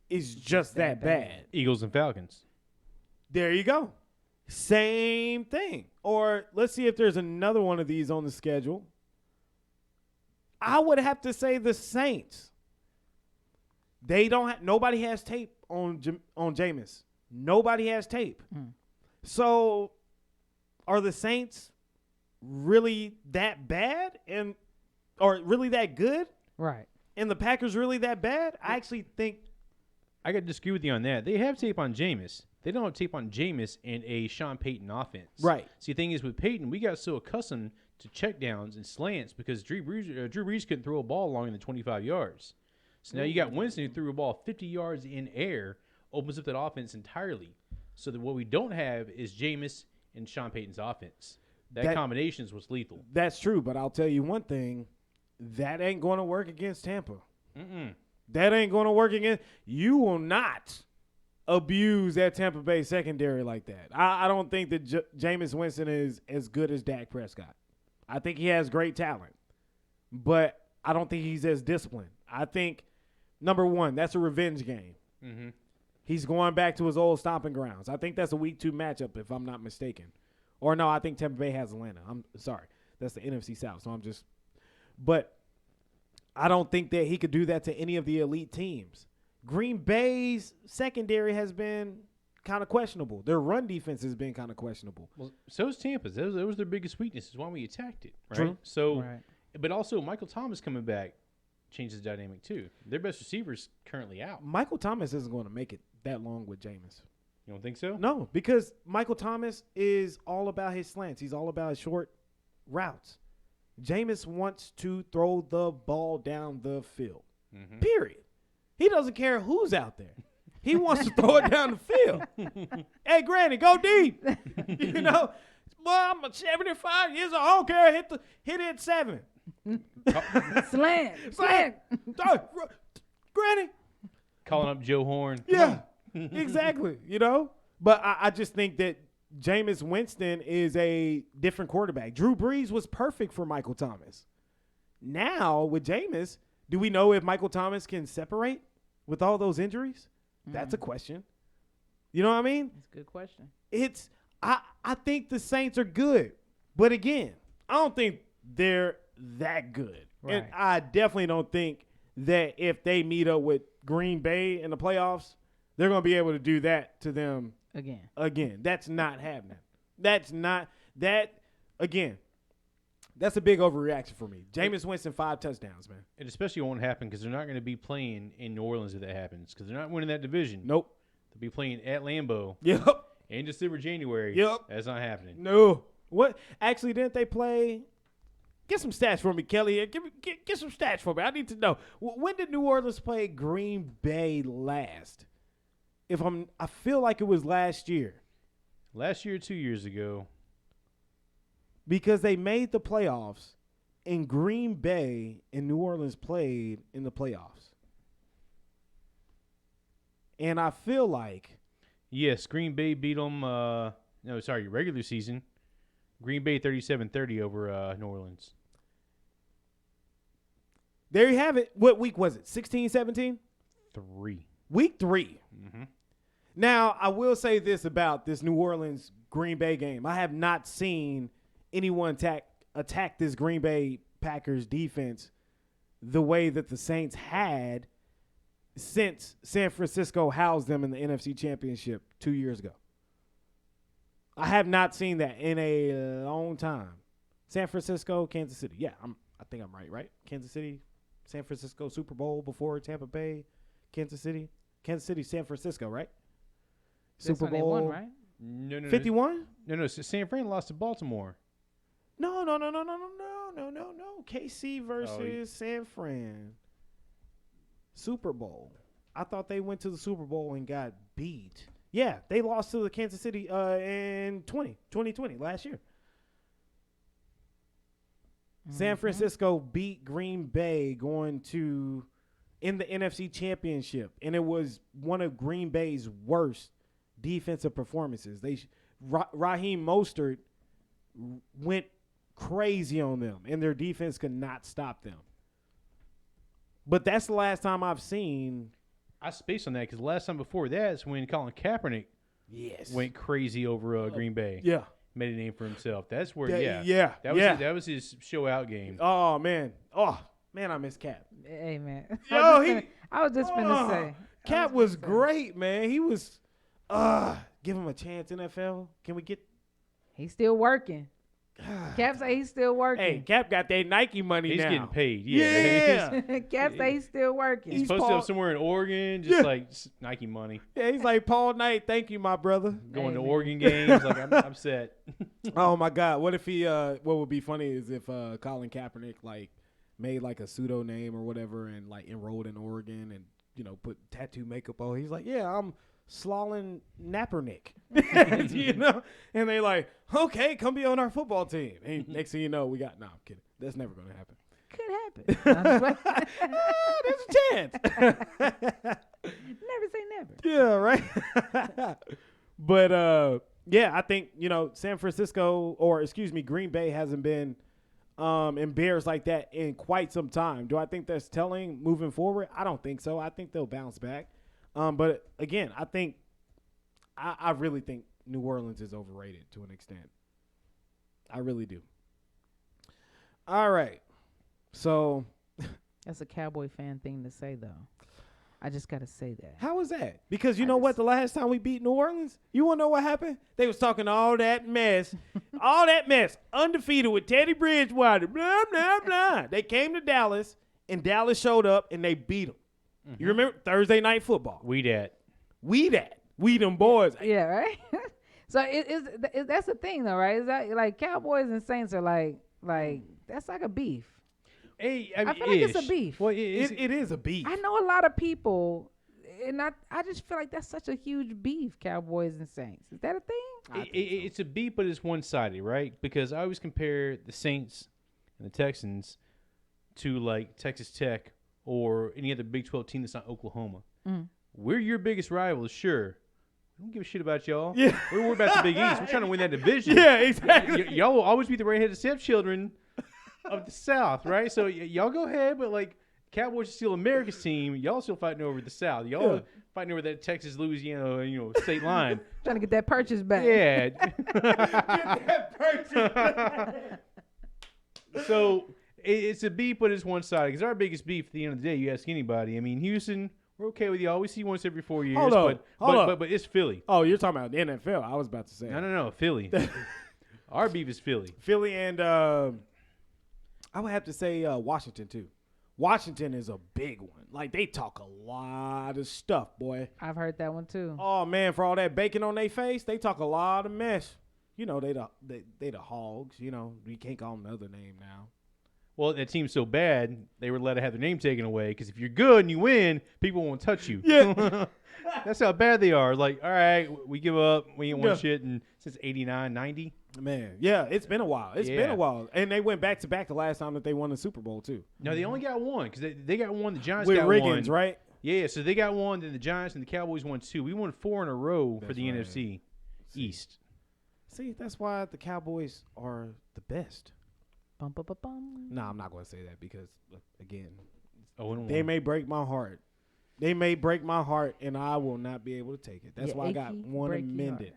is just that bad. Eagles and Falcons. There you go. Same thing. Or let's see if there's another one of these on the schedule. I would have to say the Saints. Nobody has tape on Jameis. Nobody has tape. So are the Saints really that bad or really that good? Right. And the Packers really that bad? I actually think I got to disagree with you on that. They have tape on Jameis. They don't have tape on Jameis and a Sean Payton offense. Right. See, the thing is with Payton, we got so accustomed to checkdowns and slants because Drew Brees couldn't throw a ball longer than 25 yards. So now you got Winston who threw a ball 50 yards in air, opens up that offense entirely. So that what we don't have is Jameis and Sean Payton's offense. That combination was lethal. that's true, but I'll tell you one thing. That ain't going to work against Tampa. That ain't going to work against – you will not abuse that Tampa Bay secondary like that. I don't think that Jameis Winston is as good as Dak Prescott. I think he has great talent, but I don't think he's as disciplined. I think, number one, that's a revenge game. He's going back to his old stomping grounds. I think that's a week 2 matchup, if I'm not mistaken. Or no, I think Tampa Bay has Atlanta. I'm sorry. That's the NFC South, so but I don't think that he could do that to any of the elite teams. Green Bay's secondary has been kind of questionable. Their run defense has been kind of questionable. Well, so is Tampa's. That was their biggest weakness. Is why we attacked it. Right. True. So, but also Michael Thomas coming back changes the dynamic too. Their best receiver's currently out. Michael Thomas isn't going to make it that long with Jameis. You don't think so? No, because Michael Thomas is all about his slants. He's all about his short routes. Jameis wants to throw the ball down the field. Period. He doesn't care who's out there. He wants to throw it down the field. Hey, Granny, go deep. You know, well, I'm 75 years old. I don't care. Hit it at 7. Slant. Granny. Calling up Joe Horn. Yeah, exactly. You know, but I just think that Jameis Winston is a different quarterback. Drew Brees was perfect for Michael Thomas. Now with Jameis, do we know if Michael Thomas can separate with all those injuries? That's a question. You know what I mean? That's a good question. I think the Saints are good, but again, I don't think they're that good. Right. And I definitely don't think that if they meet up with Green Bay in the playoffs, they're going to be able to do that to them again. That's not happening. That's a big overreaction for me. Jameis Winston, 5 touchdowns, man. It especially won't happen because they're not going to be playing in New Orleans if that happens because they're not winning that division. Nope. They'll be playing at Lambeau. Yep. In December, January. Yep. That's not happening. No. What? Actually, didn't they play get some stats for me, Kelly. Get some stats for me. I need to know. When did New Orleans play Green Bay last? I feel like it was last year. Last year or 2 years ago. Because they made the playoffs, and Green Bay and New Orleans played in the playoffs. And I feel like... Yes, Green Bay beat them, regular season. Green Bay 37-30 over New Orleans. There you have it. What week was it? 16, 17? 3. Week 3. Mm-hmm. Now, I will say this about this New Orleans Green Bay game. I have not seen anyone attack this Green Bay Packers defense the way that the Saints had since San Francisco housed them in the NFC Championship 2 years ago. I have not seen that in a long time. San Francisco, Kansas City. Yeah, I think I'm right? Kansas City, San Francisco Super Bowl before Tampa Bay, Kansas City, San Francisco, right? That's Super when they Bowl, won, right? No. 51? No. San Fran lost to Baltimore. No. KC versus San Fran. Super Bowl. I thought they went to the Super Bowl and got beat. Yeah, they lost to the Kansas City in 2020, last year. Mm-hmm. San Francisco beat Green Bay in the NFC Championship, and it was one of Green Bay's worst defensive performances. Raheem Mostert went crazy on them, and their defense could not stop them. But that's the last time I've seen. I spaced on that because the last time before that is when Colin Kaepernick went crazy over Green Bay. Yeah. Made a name for himself. That's where, That was his show out game. Oh, man. I miss Cap. Hey, man. Yo, I was just finna say. Cap was great, man. He was, give him a chance, NFL. Can we get? He's still working. Cap say he's still working. Hey, Cap got that Nike money He's now. getting paid. Yeah. Cap say he's still working. He's posted up somewhere in Oregon, just like Nike money. Yeah, he's like, Paul Knight, thank you, my brother. Going to Oregon games, like I'm set. Oh my God. What if what would be funny is if Colin Kaepernick made a pseudo name or whatever and enrolled in Oregon and, put tattoo makeup on. He's like, yeah, I'm Slalin Nappernick. And they like, okay, come be on our football team. And next thing you know, no, I'm kidding. That's never going to happen. Could happen. There's a chance. Never say never. Yeah, right. But I think San Francisco Green Bay hasn't been embarrassed like that in quite some time. Do I think that's telling moving forward? I don't think so. I think they'll bounce back. But again, I really think New Orleans is overrated to an extent. I really do. All right. So that's a Cowboy fan thing to say, though. I just got to say that. How is that? Because you know what? The last time we beat New Orleans, you want to know what happened? They was talking all that mess. Undefeated with Teddy Bridgewater, blah, blah, blah. They came to Dallas, and Dallas showed up, and they beat them. Mm-hmm. You remember Thursday Night Football? We them boys. Yeah, right? So that's the thing, though, right? Is that Cowboys and Saints are like that's like a beef. Hey, I feel like it's a beef. Well, it is a beef. I know a lot of people, and I just feel like that's such a huge beef, Cowboys and Saints. Is that a thing? It's a beef, but it's one-sided, right? Because I always compare the Saints and the Texans to Texas Tech or any other Big 12 team that's not Oklahoma. Mm. We're your biggest rivals, sure. We don't give a shit about y'all. Yeah. We're worried about the Big East. We're trying to win that division. Yeah, exactly. Y'all will always be the redheaded stepchildren of the South, right? So y'all go ahead, but Cowboys are still America's team. Y'all still fighting over the South. Y'all are fighting over that Texas, Louisiana, state line. Trying to get that purchase back. Yeah. Get that purchase back. So it's a beef, but it's one-sided. Because our biggest beef at the end of the day, you ask anybody. I mean, Houston, we're okay with y'all. We see once every 4 years. Hold on. But it's Philly. Oh, you're talking about the NFL. I was about to say. No, Philly. Our beef is Philly. Philly and I would have to say Washington, too. Washington is a big one. They talk a lot of stuff, boy. I've heard that one, too. Oh, man, for all that bacon on their face, they talk a lot of mess. They the Hogs. We can't call them another name now. Well, that team's so bad, they were let to have their name taken away. Because if you're good and you win, people won't touch you. Yeah. That's how bad they are. Like, all right, we give up. We ain't won Yeah. shit since 89, 90. Man, yeah, it's been a while. It's been Yeah. a while. And they went back-to-back the last time that they won the Super Bowl, too. No, they only got one because they got one. The Giants With got Riggins, one. right? Yeah, so they got one. Then the Giants and the Cowboys won 2. We won 4 in a row for That's the right. NFC East. See, that's why the Cowboys are the best. Bum, bum, bum, bum. No, I'm not going to say that because, again, Oh, and they 1. may break my heart. They may break my heart, and I will not be able to take it. That's Yeah, why I got achy, one breaky amended.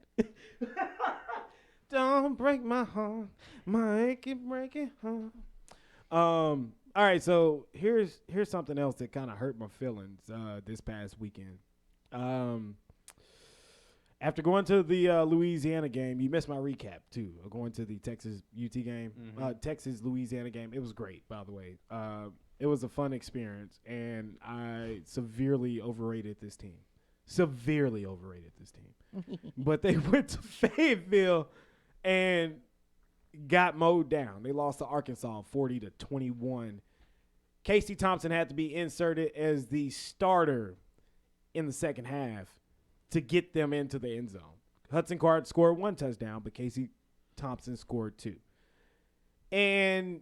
Don't break my heart, my achy, breaky heart. All right, so here's something else that kind of hurt my feelings this past weekend. After going to the Louisiana game, you missed my recap too. Going to the Texas UT game, Texas Louisiana game. It was great, by the way. It was a fun experience, and I severely overrated this team. But they went to Fayetteville and got mowed down. They lost to Arkansas 40-21. Casey Thompson had to be inserted as the starter in the second half to get them into the end zone. Hudson Card scored 1 touchdown, but Casey Thompson scored 2. And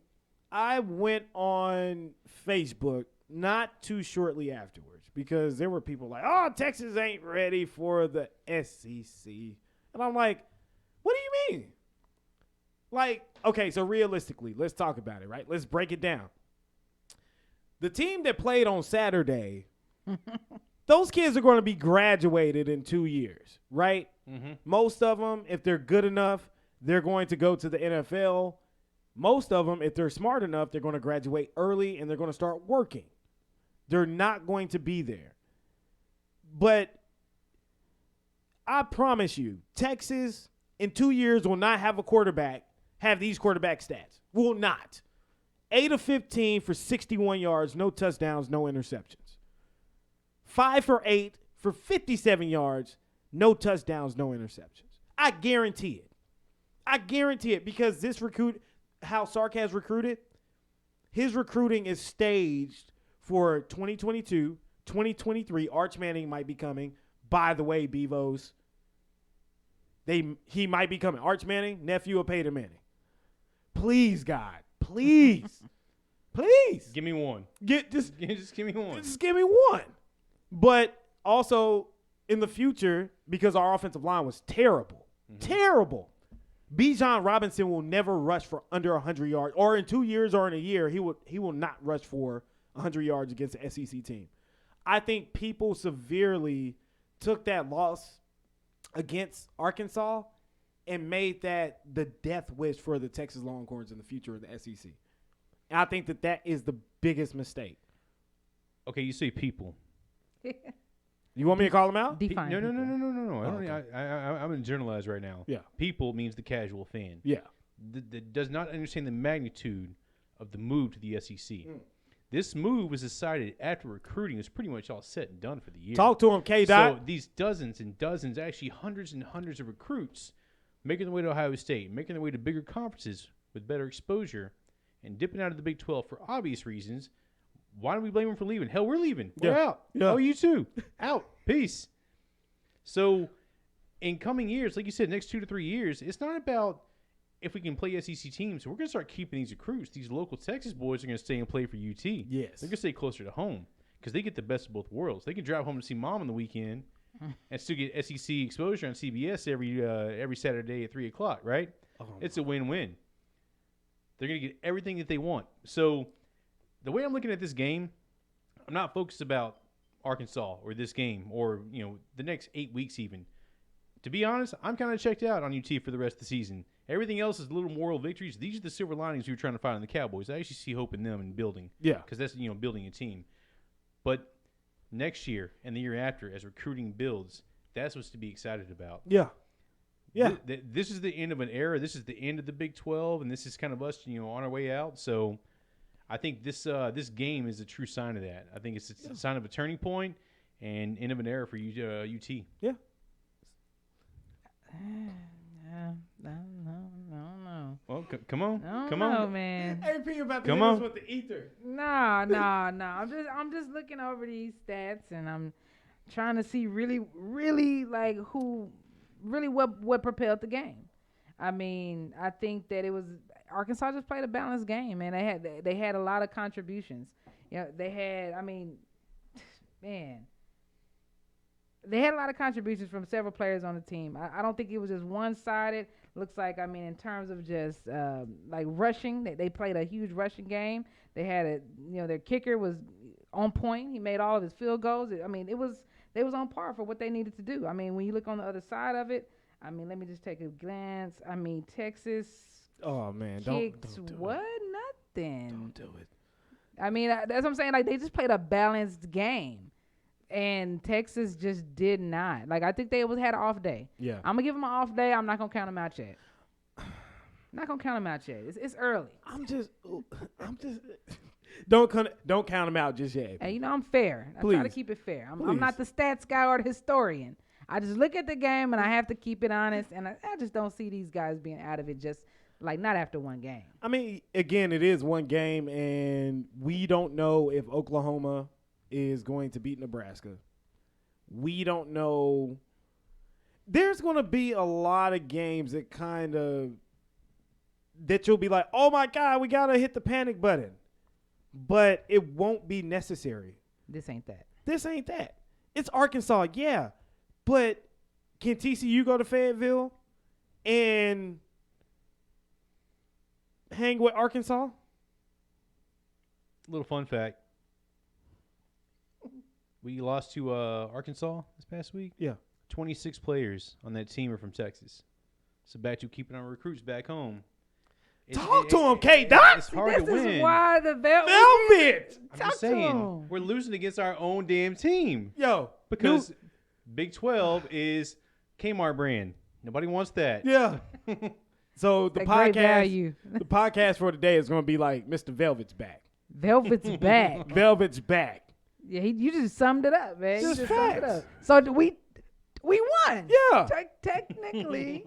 I went on Facebook not too shortly afterwards because there were people like, oh, Texas ain't ready for the SEC. And I'm like, what do you mean? Like, okay, so realistically, let's talk about it, right? Let's break it down. The team that played on Saturday, those kids are going to be graduated in 2 years, right? Mm-hmm. Most of them, if they're good enough, they're going to go to the NFL. Most of them, if they're smart enough, they're going to graduate early and they're going to start working. They're not going to be there. But I promise you, Texas in 2 years will not have a quarterback have these quarterback stats. Will not. 8 of 15 for 61 yards, no touchdowns, no interceptions. 5 for 8 for 57 yards, no touchdowns, no interceptions. I guarantee it because this how Sark has recruited, his recruiting is staged for 2022, 2023. Arch Manning might be coming. By the way, Bevos, he might be coming. Arch Manning, nephew of Peyton Manning. Please, God, please, please. Give me one. Just give me one. Just give me one. But also in the future, because our offensive line was terrible, terrible. Bijan Robinson will never rush for under 100 yards, or in 2 years or in a year, he will not rush for 100 yards against the SEC team. I think people severely took that loss against Arkansas and made that the death wish for the Texas Longhorns in the future of the SEC. And I think that is the biggest mistake. Okay, you say people. You want me to call them out? Define. No. Oh, okay. I'm going to generalize right now. Yeah. People means the casual fan. Yeah. That does not understand the magnitude of the move to the SEC. This move was decided after recruiting was pretty much all set and done for the year. Talk to him, K-Dot. So these dozens and dozens, actually hundreds and hundreds of recruits making their way to Ohio State, making their way to bigger conferences with better exposure, and dipping out of the Big 12 for obvious reasons. Why do we blame them for leaving? Hell, we're leaving. We're Yeah. out. Yeah. Oh, you too. Out. Peace. So in coming years, like you said, next 2 to 3 years, it's not about if we can play SEC teams. We're going to start keeping these recruits. These local Texas boys are going to stay and play for UT. Yes. They're going to stay closer to home because they get the best of both worlds. They can drive home to see mom on the weekend and still get SEC exposure on CBS every Saturday at 3 o'clock, right? It's a win-win. They're going to get everything that they want. So the way I'm looking at this game, I'm not focused about Arkansas or this game or, the next 8 weeks even. To be honest, I'm kind of checked out on UT for the rest of the season. Everything else is little moral victories. These are the silver linings we were trying to find in the Cowboys. I actually see hope in them and building. Yeah. Because that's, building a team. But next year and the year after, as recruiting builds, that's what's to be excited about. Yeah. Yeah. This is the end of an era. This is the end of the Big 12, and this is kind of us, on our way out. So I think this game is a true sign of that. I think it's a sign of a turning point and end of an era for UT. Yeah. No. Well, Well, come on. I don't Come know, on. man. AP about to Come hit us on. with the ether. No. I'm just looking over these stats and I'm trying to see really like what propelled the game. I mean, I think that it was Arkansas just played a balanced game, man. They had a lot of contributions. They had they had a lot of contributions from several players on the team. I don't think it was just one-sided. Looks like, in terms of just like rushing, they played a huge rushing game. They had their kicker was on point. He made all of his field goals. They was on par for what they needed to do. When you look on the other side of it, let me just take a glance. Texas Oh man, kicked don't do what? It. Nothing. Don't do it. That's what I'm saying. Like, they just played a balanced game. And Texas just did not. Like, I think they had an off day. Yeah. I'm gonna give them an off day. I'm not gonna count them out yet. It's early. I'm just don't count them out just yet. And I'm fair. I try to Please. keep it fair. I'm Please. not the stats guy or the historian. I just look at the game and I have to keep it honest. And I just don't see these guys being out of it just like not after one game. Again, it is one game, and we don't know if Oklahoma is going to beat Nebraska. We don't know. There's going to be a lot of games that you'll be like, oh my God, we got to hit the panic button. But it won't be necessary. This ain't that. It's Arkansas, yeah. But can TCU go to Fayetteville and hang with Arkansas? Little fun fact. We lost to Arkansas this past week. Yeah. 26 players on that team are from Texas. So back to keeping our recruits back home. Talk to him, K-Dot. It's hard This to win. is why the Velvet. I'm Talk just to saying, 'em. we're losing against our own damn team. Yo. Because Big 12 is Kmart brand. Nobody wants that. Yeah. So the That great value. podcast for today is going to be like Mr. Velvet's back. Velvet's back. Velvet's back. Yeah, you just summed it up, man. Just you just summed it facts. up. So we won. Yeah. Technically,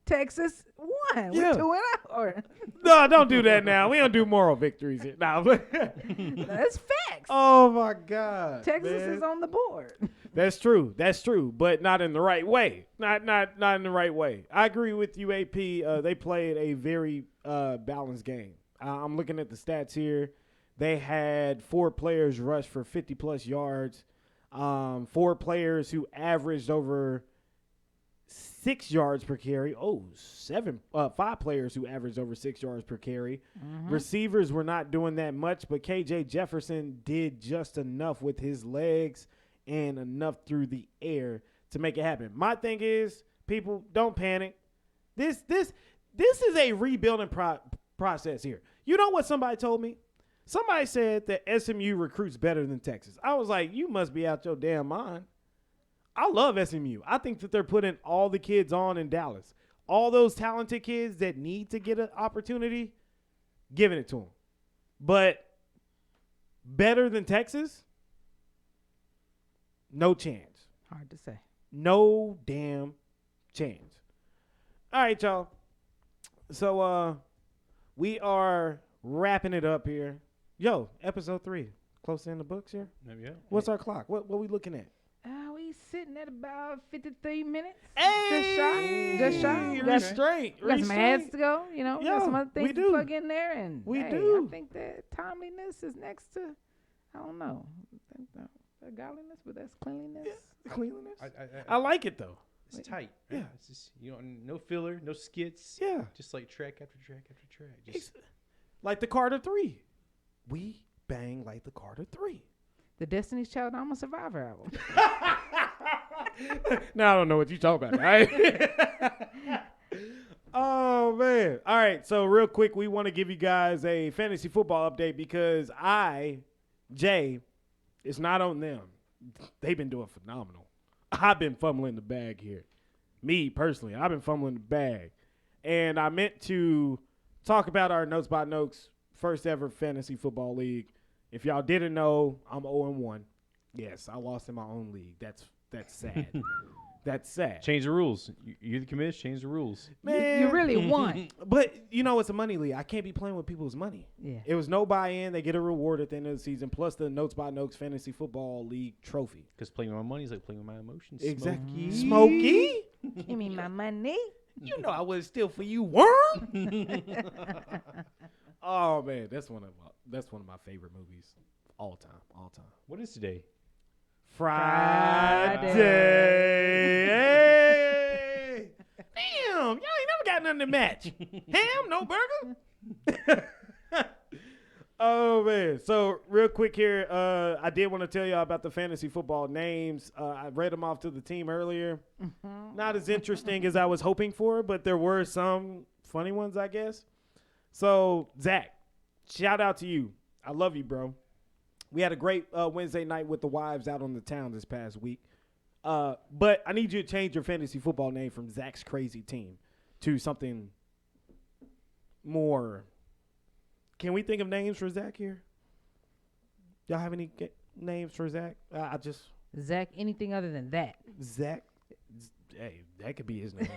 Texas won. Yeah. We're 2-0. No, don't do that now. We don't do moral victories here. Nah. That's facts. Oh my God. Texas man. is on the board. That's true, but not in the right way. Not in the right way. I agree with you, AP. They played a very balanced game. I'm looking at the stats here. They had 4 players rush for 50-plus yards, 4 players who averaged over 6 yards per carry. 5 players who averaged over 6 yards per carry. Mm-hmm. Receivers were not doing that much, but KJ Jefferson did just enough with his legs and enough through the air to make it happen. My thing is, people, don't panic. This is a rebuilding process here. You know what somebody told me? Somebody said that SMU recruits better than Texas. I was like, you must be out your damn mind. I love SMU. I think that they're putting all the kids on in Dallas. All those talented kids that need to get an opportunity, giving it to them. But better than Texas? No chance. Hard to say. No damn chance. All right, y'all. So we are wrapping it up here. Yo, episode 3. Close in the books here. Maybe, yeah. What's our clock? What we looking at? We sitting at about 53 minutes. Hey! Just shy. Restraint. We got some ads to go, we Yeah, got some other we things do. to plug in there. And We hey, do. I think that timeliness is next to, I don't know, that godliness, but that's cleanliness. Cleanliness. I I like it though. It's tight. Right? Yeah. It's just, no filler, no skits. Yeah. Just like track after track after track. Just Like the Carter 3. We bang like the Carter 3. The Destiny's Child I'm a Survivor album. Now I don't know what you're talking about. Right? Oh, man. All right. So real quick, we want to give you guys a fantasy football update because Jay, it's not on them. They've been doing phenomenal. I've been fumbling the bag here. Me, personally, I've been fumbling the bag. And I meant to talk about our Notes by Notes first ever fantasy football league. If y'all didn't know, I'm 0-1. Yes, I lost in my own league. That's sad. That's sad. Change the rules. You're the commission. Change the rules. Man, You really won. But it's a money league. I can't be playing with people's money. Yeah. It was no buy-in. They get a reward at the end of the season, plus the Notes by Notes Fantasy Football League trophy. Because playing with my money is like playing with my emotions. Exactly. Smokey. Give me my money. You know I wouldn't steal for you, worm. Oh man, that's one of my favorite movies all time. What is today? Friday. Hey. Damn, y'all ain't never got nothing to match. Ham, no burger. Oh man. So real quick here, I did want to tell y'all about the fantasy football names. I read them off to the team earlier. Not as interesting as I was hoping for, but there were some funny ones, I guess. So Zach, shout out to you. I love you, bro. We had a great Wednesday night with the wives out on the town this past week. But I need you to change your fantasy football name from Zach's Crazy Team to something more. Can we think of names for Zach here? Y'all have any names for Zach? Zach, anything other than that? Zach. Hey, that could be his name.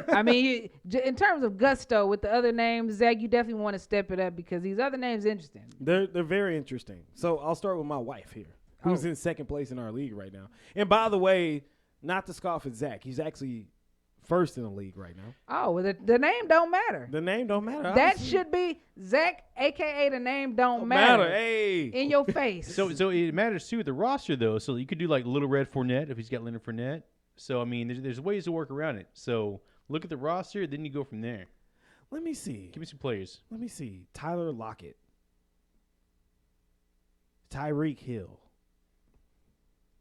I mean, in terms of gusto with the other names, Zach, you definitely want to step it up because these other names interesting. They're very interesting. So I'll start with my wife here, who's in second place in our league right now. And by the way, not to scoff at Zach, he's actually first in the league right now. Oh, well, the name don't matter. The name don't matter. That obviously. should be Zach, a.k.a. the name don't matter. Hey. In your face. So it matters too with the roster though. So you could do like Little Red Fournette if he's got Leonard Fournette. So I mean, there's ways to work around it. So look at the roster, then you go from there. Let me see. Give me some players. Let me see. Tyler Lockett. Tyreek Hill.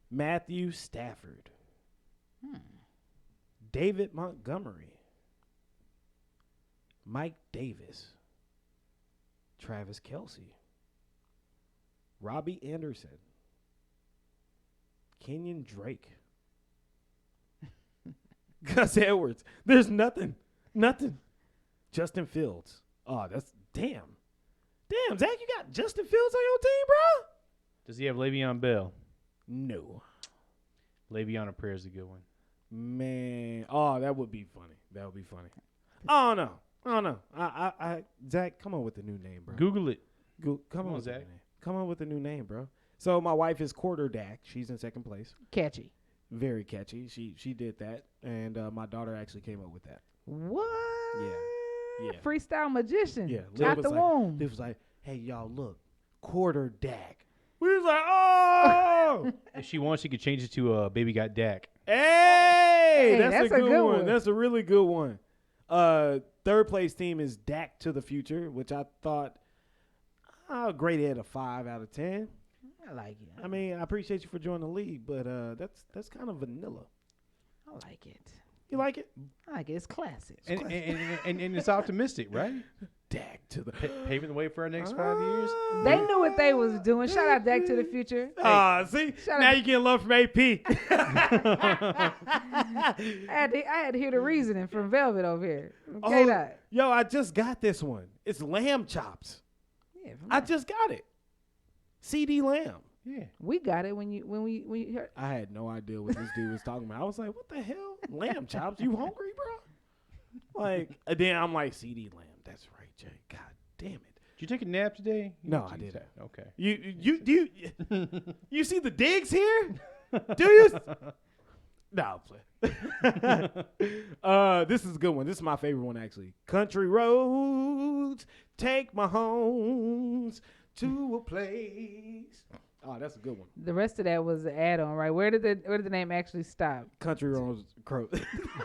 Matthew Stafford. David Montgomery. Mike Davis. Travis Kelce. Robbie Anderson. Kenyon Drake. Gus Edwards. There's nothing. Justin Fields. Oh, that's damn. Damn, Zach, you got Justin Fields on your team, bro? Does he have Le'Veon Bell? No. Le'Veon Prayer is a good one. Man. Oh, that would be funny. Oh no. I Zach, come on with the new name, bro. Google it. Come on, Zach. Come on with the new name, bro. So my wife is Quarter Dak. She's in second place. Catchy. Very catchy. She did that, and my daughter actually came up with that. What? Yeah. Freestyle magician. Yeah. Out the womb. It was like, hey, y'all, look, Quarter Dak. We was like, oh. If she wants, she could change it to Baby Got Dak. Hey, that's a good one. one. That's a really good one. Third place team is Dak to the Future, which I thought I'll grade it a 5 out of 10. I like it. I mean, I appreciate you for joining the league, but that's kind of vanilla. I like it. You like it? I like it. It's classic. And it's optimistic, right? Dak to the Paving the way for our next 5 years. They knew what they was doing. Shout out Dak to the Future. See, Shout now out- you getting love from AP. I had to hear the reasoning from Velvet over here. Okay, Yo, I just got this one. It's lamb chops. yeah, I just got it. CD Lamb. Yeah. we got it when we heard. I had no idea what this dude was talking about. I was like, what the hell? Lamb chops? You hungry, bro? Like, and then I'm like, CD Lamb. That's right, Jay. God damn it. Did you take a nap today? No, I didn't. Okay. You see the digs here? Do you? No, play. This is a good one. This is my favorite one, actually. Country roads take my homes to a place. Oh, that's a good one. The rest of that was an add-on, right? Where did the name actually stop? Country roads crow.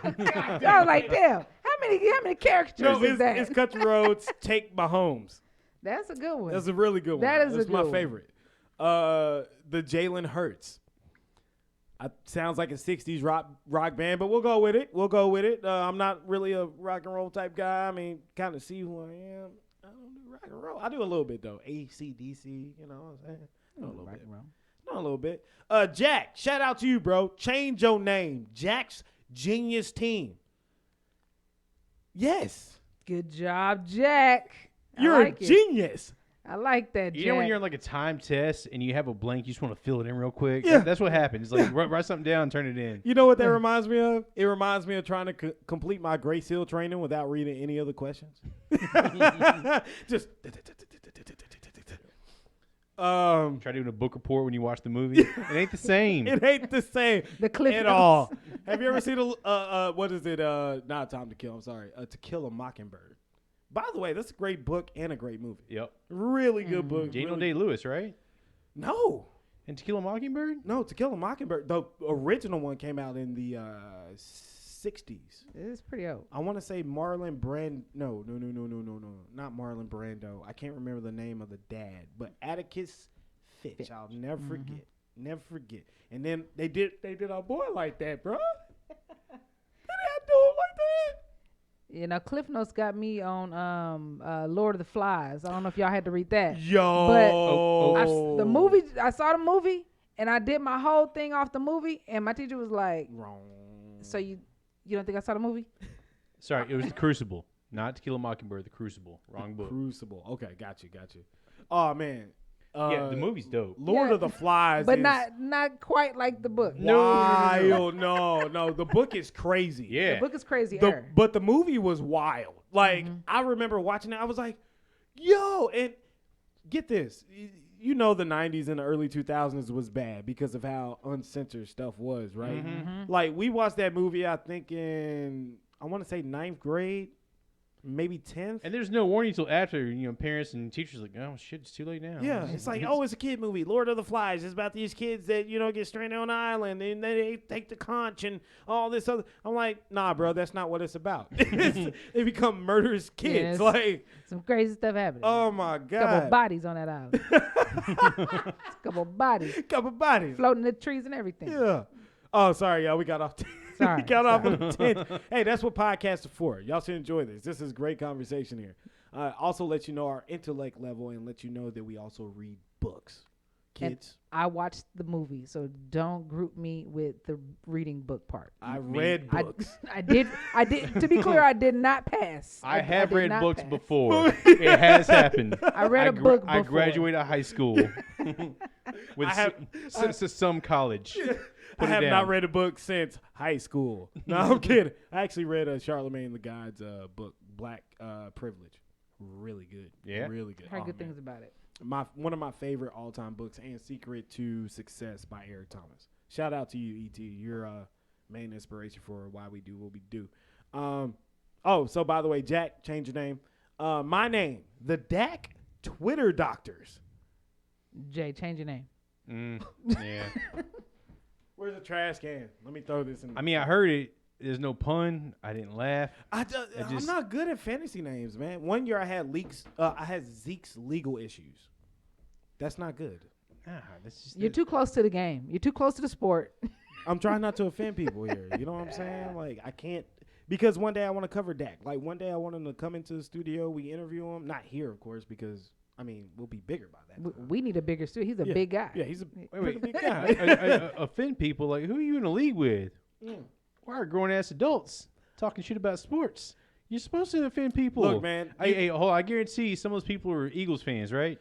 I was like, damn, how many characters No, is that? it's country roads take my homes. That's a good one. That's a really good one. That is a That's my good one. favorite. The Jalen Hurts. Sounds like a 60s rock band, but we'll go with it. I'm not really a rock and roll type guy. I mean, kind of see who I am. I don't do rock and roll. I do a little bit, though. AC/DC, you know what I'm saying? Know a little Rock bit. and roll. Know a little bit. Jack, shout out to you, bro. Change your name. Jack's Genius Team. Yes. Good job, Jack. I You're like a it. genius. I like that, You know when Jack. you're on like a time test and you have a blank, you just want to fill it in real quick? Yeah. That's what happens. Like, write something down, turn it in. You know what that reminds me of? It reminds me of trying to complete my Gray Seal training without reading any of the questions. Just. Try doing a book report when you watch the movie. It ain't the same. It ain't the same The Cliff at Notes. all. Have you ever seen what is it? Not Time to Kill. I'm sorry. To Kill a Mockingbird. By the way, that's a great book and a great movie. Yep. Really good book. Daniel really. Day-Lewis, right? No, And To Kill a Mockingbird? no. To Kill a Mockingbird. The original one came out in the 60s. It's pretty old. I want to say Marlon Brando. No. Not Marlon Brando. I can't remember the name of the dad, but Atticus Fitch. I'll never forget. Never forget. And then they did our boy like that, bro. They didn't do him like that. You know, Cliff Notes got me on Lord of the Flies. I don't know if y'all had to read that. Yo. But the movie, I saw the movie, and I did my whole thing off the movie, and my teacher was like, Wrong. so you don't think I saw the movie? Sorry, it was The Crucible. Not To Kill a Mockingbird, The Crucible. Wrong book. Crucible. Okay, got you. Oh, man. Yeah, the movie's dope. Lord Yeah. of the Flies But is not quite like the book. wild. No. The book is crazy. Yeah. The book is crazy. But the movie was wild. Like, I remember watching it. I was like, yo, and get this. You know the 90s and the early 2000s was bad because of how uncensored stuff was, right? Like, we watched that movie, I think, in, I want to say 9th grade, maybe 10th. And there's no warning until after, parents and teachers are like, oh, shit, it's too late now. Yeah, it's like, oh, it's a kid movie. Lord of the Flies. It's about these kids that, get stranded on an island and they take the conch and all this other. I'm like, nah, bro, that's not what it's about. They become murderous kids. Yes. Like, Some crazy stuff happening. oh my Couple God. bodies on that island. Couple bodies Couple bodies. floating in the trees and everything. Yeah. Oh, sorry, y'all. We got off. Sorry, We got off on a tangent. Hey, that's what podcasts are for. Y'all should enjoy this. This is great conversation here. Also, let you know our intellect level and let you know that we also read books. Kids. I watched the movie, so don't group me with the reading book part. I read books. I did. To be clear, I did not pass. I have did read not books pass. before. It has happened. I read a book I before. graduated high school with some college. I Put it have down. not read a book since high school. No, I'm kidding. I actually read Charlemagne the God's book, Black Privilege. Really good. Yeah? Really good. I heard Oh, good man. things about it. One of my favorite all-time books, and Secret to Success by Eric Thomas. Shout out to you, E.T. You're main inspiration for why we do what we do. So by the way, Jack, change your name. My name, the Dak Twitter Doctors. Jay, change your name. Yeah. Where's the trash can? Let me throw this in. I mean, I heard it. There's no pun. I didn't laugh. I'm not good at fantasy names, man. One year I had Zeke's legal issues. That's not good. That's just You're too close to the game. You're too close to the sport. I'm trying not to offend people here. You know what I'm saying? Like, I can't, because one day I want to cover Dak. Like, one day I want him to come into the studio. We interview him. Not here, of course, because, I mean, we'll be bigger by that. We need a bigger studio. He's a big guy. Yeah, he's a Wait. big guy. offend people. Like, who are you in a league with? Why are grown ass adults talking shit about sports? You're supposed to offend people. Look, man. Hey, hold on. I guarantee some of those people are Eagles fans, right?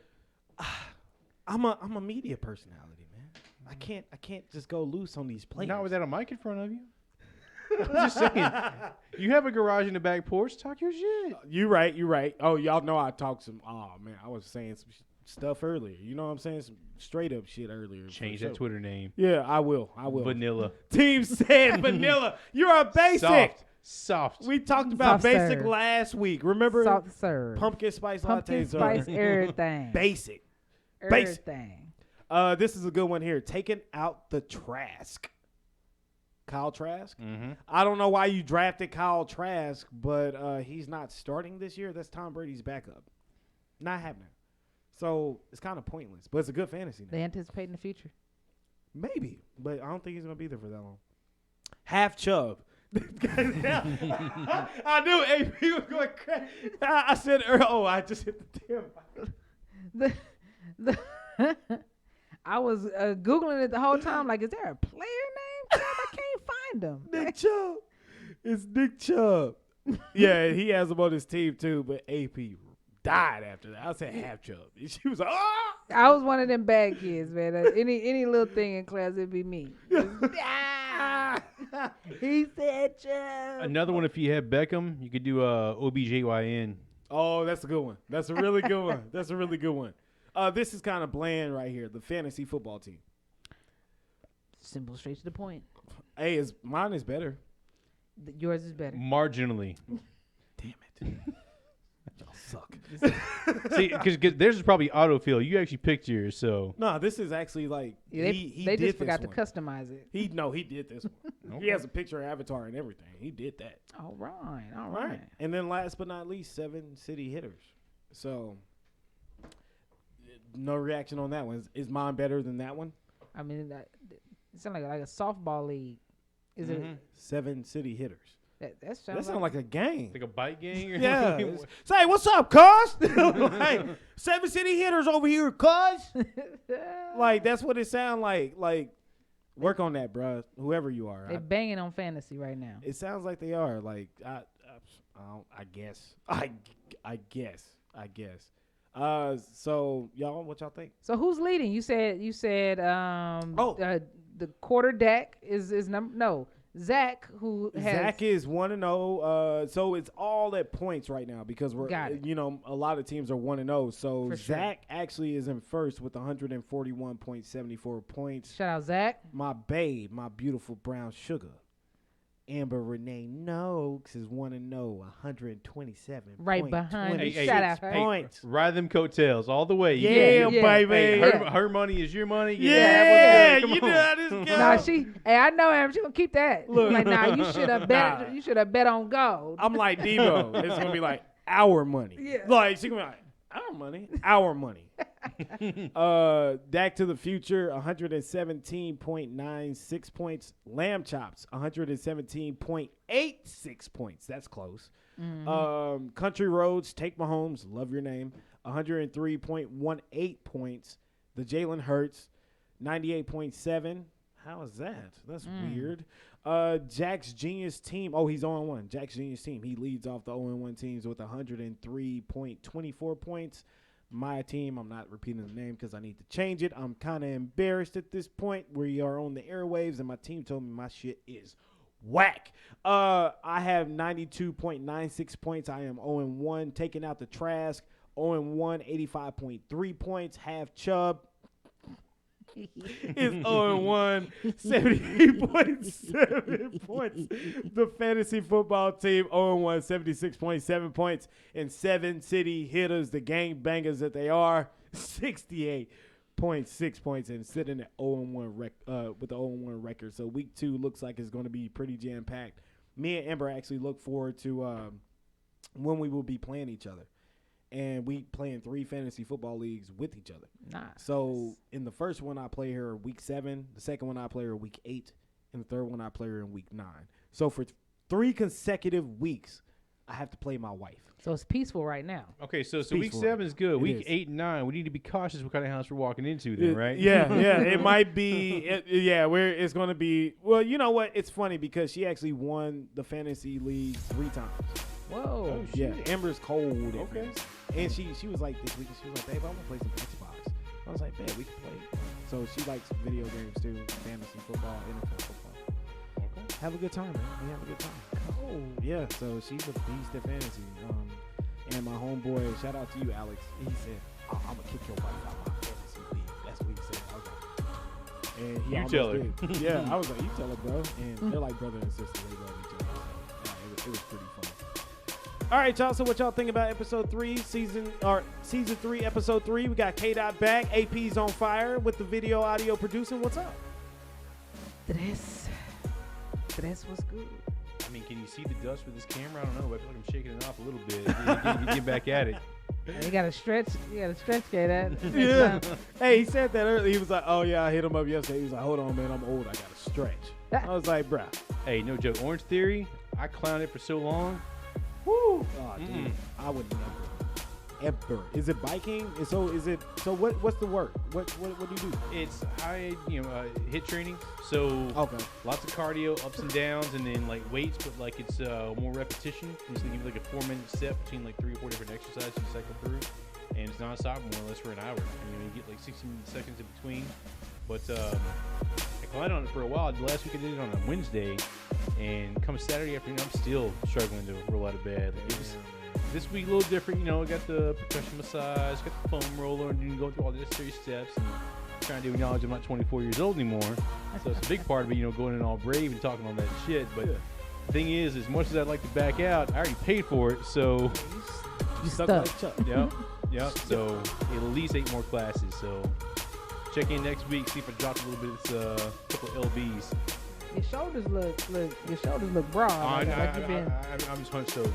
I'm a media personality, man. I can't just go loose on these players. Not without a mic in front of you. I'm just saying. You have a garage in the back porch. Talk your shit. You right. Oh, y'all know I talked some. Oh man, I was saying some stuff earlier. You know what I'm saying? Some straight up shit earlier. Change that Twitter name. Yeah, I will. Vanilla. Team said vanilla. You're a basic. Soft. We talked about Soft basic serve. last week. Remember? Salt serve. Pumpkin spice Pumpkin lattes spice, are everything. basic. basic. Everything. This is a good one here. Taking out the Trask. Kyle Trask. Mm-hmm. I don't know why you drafted Kyle Trask, but he's not starting this year. That's Tom Brady's backup. Not happening. So it's kind of pointless, but it's a good fantasy name. They anticipate in the future. Maybe, but I don't think he's going to be there for that long. Half Chubb. I knew AP was going crazy. I said, I just hit the 10. I was Googling it the whole time. Like, is there a player named Chubb? I can't find him. Nick Chubb. It's Nick Chubb. Yeah, he has him on his team too, but AP died after that. I said half chub. She was like, oh. I was one of them bad kids, man. Any little thing in class, it'd be me. He said chub. Another one, if you had Beckham, you could do OBJYN. Oh, that's a good one. That's a really good one. That's a really good one. This is kind of bland right here. The fantasy football team. Simple, straight to the point. Hey, mine is better. Yours is better. Marginally. Damn it. Y'all suck. See, because theirs is probably autofill. You actually picked yours, so. No, this is actually like Yeah, he they did just forgot this to one. customize it. He did this one. Okay. He has a picture avatar and everything. He did that. All right. Right. And then last but not least, 7 city hitters. So no reaction on that one. Is mine better than that one? I mean, it sounds like a softball league. Is it? 7 city hitters. That That sounds sounds like a game. Like a bike gang or Yeah. something? Say, what's up, cuz? Like, 7 city hitters over here, cuz. Like, that's what it sounds like. Like, work on that, bruh. Whoever you are. They're banging on fantasy right now. It sounds like they are. Like, I guess. I guess. So y'all, what y'all think? So who's leading? You said the quarterback is number no. Zach, who has Zach is 1-0. So it's all at points right now because Got it. a lot of teams are 1-0. So For sure. Zach actually is in first with 141.74 points. shout out Zach. My babe, my beautiful brown sugar, Amber Renee Noakes is 1-0, 127. Right behind me. Hey, Shout out her. points. Ride them coattails all the way. Yeah, yeah. baby. Hey, Yeah. her money is your money. Yeah, Come you on. know how this goes. Nah, I know him. She gonna keep that. Look. Like, nah, you should have bet. Nah. You should have bet on gold. I'm like Debo. It's gonna be like our money. Yeah. Like she gonna be like our money. Dak to the future, 117.96 points. Lamb chops, 117.86 points. That's close. Country roads, take Mahomes, love your name, 103.18 points. The Jalen Hurts, 98.7. How is that? That's weird. Jack's Genius team. Oh, he's 0-1. Jack's Genius team. He leads off the 0-1 teams with 103.24 points. My team, I'm not repeating the name because I need to change it. I'm kind of embarrassed at this point. We are on the airwaves, and my team told me my shit is whack. I have 92.96 points. I am 0-1. Taking out the Trask, 0-1, 85.3 points. Half Chubb is 0-1, 78.7 points. The fantasy football team 0-1, 76.7 points. And 7 city hitters, the gang bangers that they are, 68.6 points and sitting at 0-1 with the 0-1 record. So week 2 looks like it's going to be pretty jam packed. Me and Amber actually look forward to when we will be playing each other. And we play in 3 fantasy football leagues with each other. Nice. So in the first one, I play her week 7. The second one, I play her week 8. And the third one, I play her in week 9. So for 3 consecutive weeks, I have to play my wife. So it's peaceful right now. Okay, so week Peaceful. 7 is good. It Week is. 8 and 9, we need to be cautious what kind of house we're walking into then, right? Yeah. It might be. It's going to be. Well, you know what? It's funny because she actually won the fantasy league 3 times. Whoa. Yeah, Amber's cold. at Okay. fantasy. And she was like this week, she was like, babe, I want to play some Xbox. I was like, man, we can play. So she likes video games too, fantasy football, NFL football. Okay. Have a good time, man. We have a good time. Oh, yeah. So she's a beast at fantasy. And my homeboy, shout out to you, Alex. He said, I'm gonna kick your wife out my fantasy league. That's what he said. I was like, and he You almost tell her. did. Yeah, I was like, you tell her, bro. And they're like brother and sister. They love each other. So, it was pretty fun. All right, y'all. So what y'all think about episode 3, season 3, episode 3? We got K-Dot back. AP's on fire with the video audio producing. What's up? Tres was good. I mean, can you see the dust with this camera? I don't know. I feel like I'm shaking it off a little bit. You get back at it. You gotta stretch. K-Dot. Yeah. Hey, he said that earlier. He was like, oh, yeah, I hit him up yesterday. He was like, hold on, man. I'm old. I got to stretch. I was like, bruh. Hey, no joke. Orange Theory, I clowned it for so long. Woo. Oh, dude. I would never. ever. Is it biking? What's the work? What do you do? It's high, hit training. So Okay. lots of cardio, ups and downs, and then like weights, but like it's more repetition. So they give you like a 4-minute set between like 3 or 4 different exercises you cycle through, and it's nonstop more or less for an hour. And, you get like 60 seconds in between. But I climbed on it for a while. Last week I did it on a Wednesday, and come Saturday afternoon, I'm still struggling to roll out of bed. Like, this week a little different. I got the percussion massage, got the foam roller, and you go through all the necessary steps. And trying to acknowledge I'm not 24 years old anymore. So it's a big part of it, going in all brave and talking all that shit. But the thing is, as much as I'd like to back out, I already paid for it. So You stuck like Chuck. Yep. So at least 8 more classes. So check in next week, see if I dropped a little bit of couple of LBs. Your shoulders look broad. I'm you've been. just hunched over.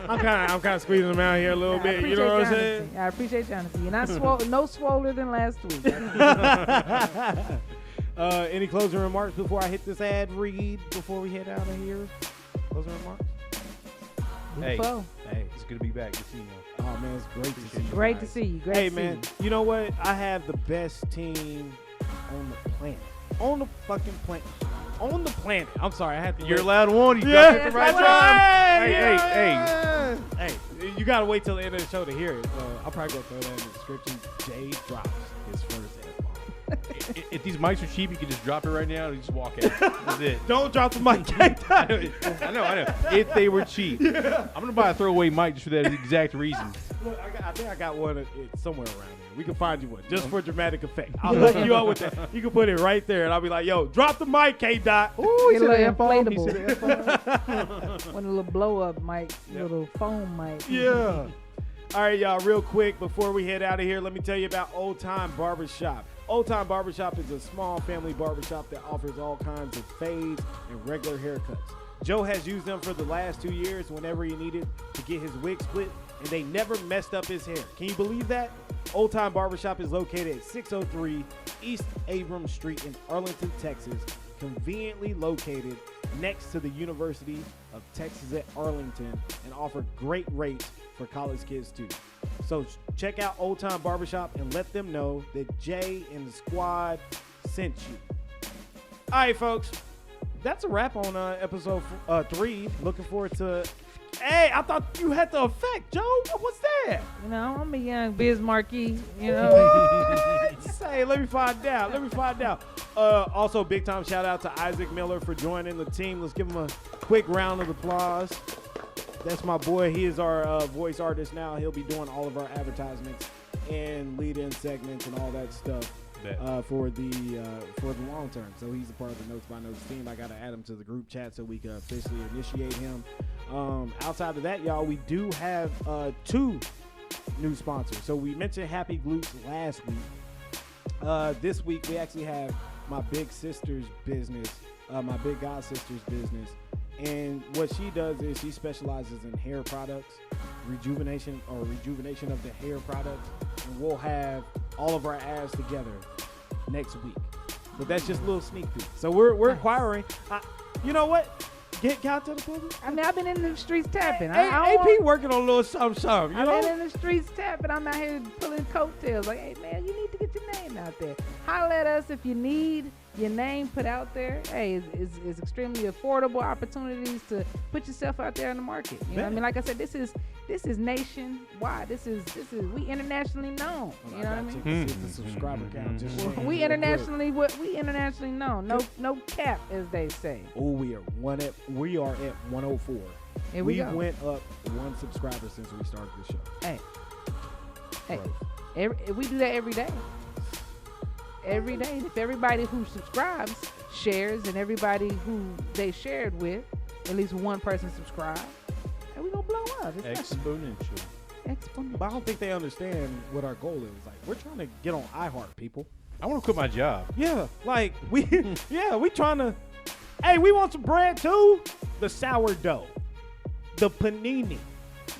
I'm kind of squeezing them out here a little I bit. You know what I'm appreciate saying? honesty. I appreciate your honesty. You're not no swoller than last week. Any closing remarks before I hit this ad read before we head out of here? Closing remarks? Hey, it's good to be back. Good to see you. Oh man, it's great to see you. Great to see you. Great Hey to man, see you know what? I have the best team on the planet. On the fucking planet. On the planet. I'm sorry, I had to. You're allowed one. You Yeah, got it at the right that's time. right. Hey, you gotta wait till the end of the show to hear it. I'll probably go throw that in the description. Jay drops his first F-bomb. If these mics are cheap, you can just drop it right now and just walk out. That's it. Don't drop the mic. I know. If they were cheap. I'm going to buy a throwaway mic just for that exact reason. Look, I think I got one somewhere around here. We can find you one just for dramatic effect. I'll hook you up with that. You can put it right there, and I'll be like, "Yo, drop the mic, K-Dot." Ooh, Get a little inflatable. inflatable. One of the little blow up mic, little foam mic. Yeah. All right, y'all, real quick before we head out of here, let me tell you about Old Time Barbershop. Old Time Barbershop is a small family barbershop that offers all kinds of fades and regular haircuts. Joe has used them for the last 2 years whenever he needed to get his wig split, and they never messed up his hair. Can you believe that? Old Time Barbershop is located at 603 East Abrams Street in Arlington, Texas, conveniently located next to the University of Texas at Arlington, and offer great rates for college kids too. So check out Old Time Barbershop and let them know that Jay and the squad sent you. All right, folks. That's a wrap on episode 3. Looking forward to. Hey, I thought you had the effect, Joe. What's that? I'm a young Biz Marquee. Say, let me find out. Also, big time shout out to Isaac Miller for joining the team. Let's give him a quick round of applause. That's my boy. He is our voice artist now. He'll be doing all of our advertisements and lead-in segments and all that stuff. For the long term. So he's a part of the Notes by Notes team. I got to add him to the group chat so we can officially initiate him. Outside of that, y'all, we do have 2 new sponsors. So we mentioned Happy Glutes last week. This week we actually have my big sister's business, my big god sister's business. And what she does is she specializes in hair products, rejuvenation of the hair products. And we'll have all of our ads together next week. But that's just a little sneak peek. So we're acquiring. You know what? Get out to the public. I mean, I've been in the streets tapping. AP working on a little something. You know? I've been in the streets tapping. I'm out here pulling coattails. Like, hey, man, you need to get your name out there. Holler at us if you need your name put out there. Hey, it's extremely affordable opportunities to put yourself out there in the market. You know what I mean? Like I said, this is nationwide. This is we internationally known. You know what I mean? The subscriber count. We internationally known. No cap, as they say. Oh, we are at 104. Here we go. went up 1 subscriber since we started the show. Hey, we do that every day. Every day. If everybody who subscribes shares, and everybody who they shared with, at least one person subscribed, and we gonna blow up. It's Exponential. But I don't think they understand what our goal is. Like, we're trying to get on iHeart, people. I want to quit my job. Yeah, like we trying to. Hey, we want some bread too. The sourdough, the panini.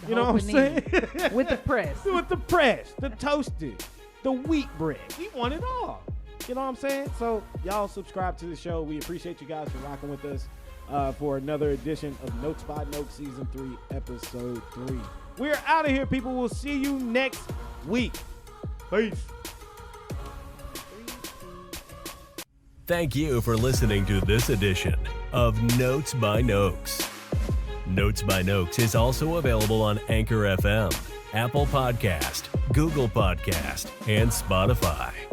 You know what I'm saying? With the press. With the press, the toasted, the wheat bread. We want it all. You know what I'm saying? So y'all subscribe to the show. We appreciate you guys for rocking with us for another edition of Notes by Notes Season 3, Episode 3. We're out of here, people. We'll see you next week. Peace. Thank you for listening to this edition of Notes by Noakes. Notes by Noakes is also available on Anchor FM, Apple Podcast, Google Podcast, and Spotify.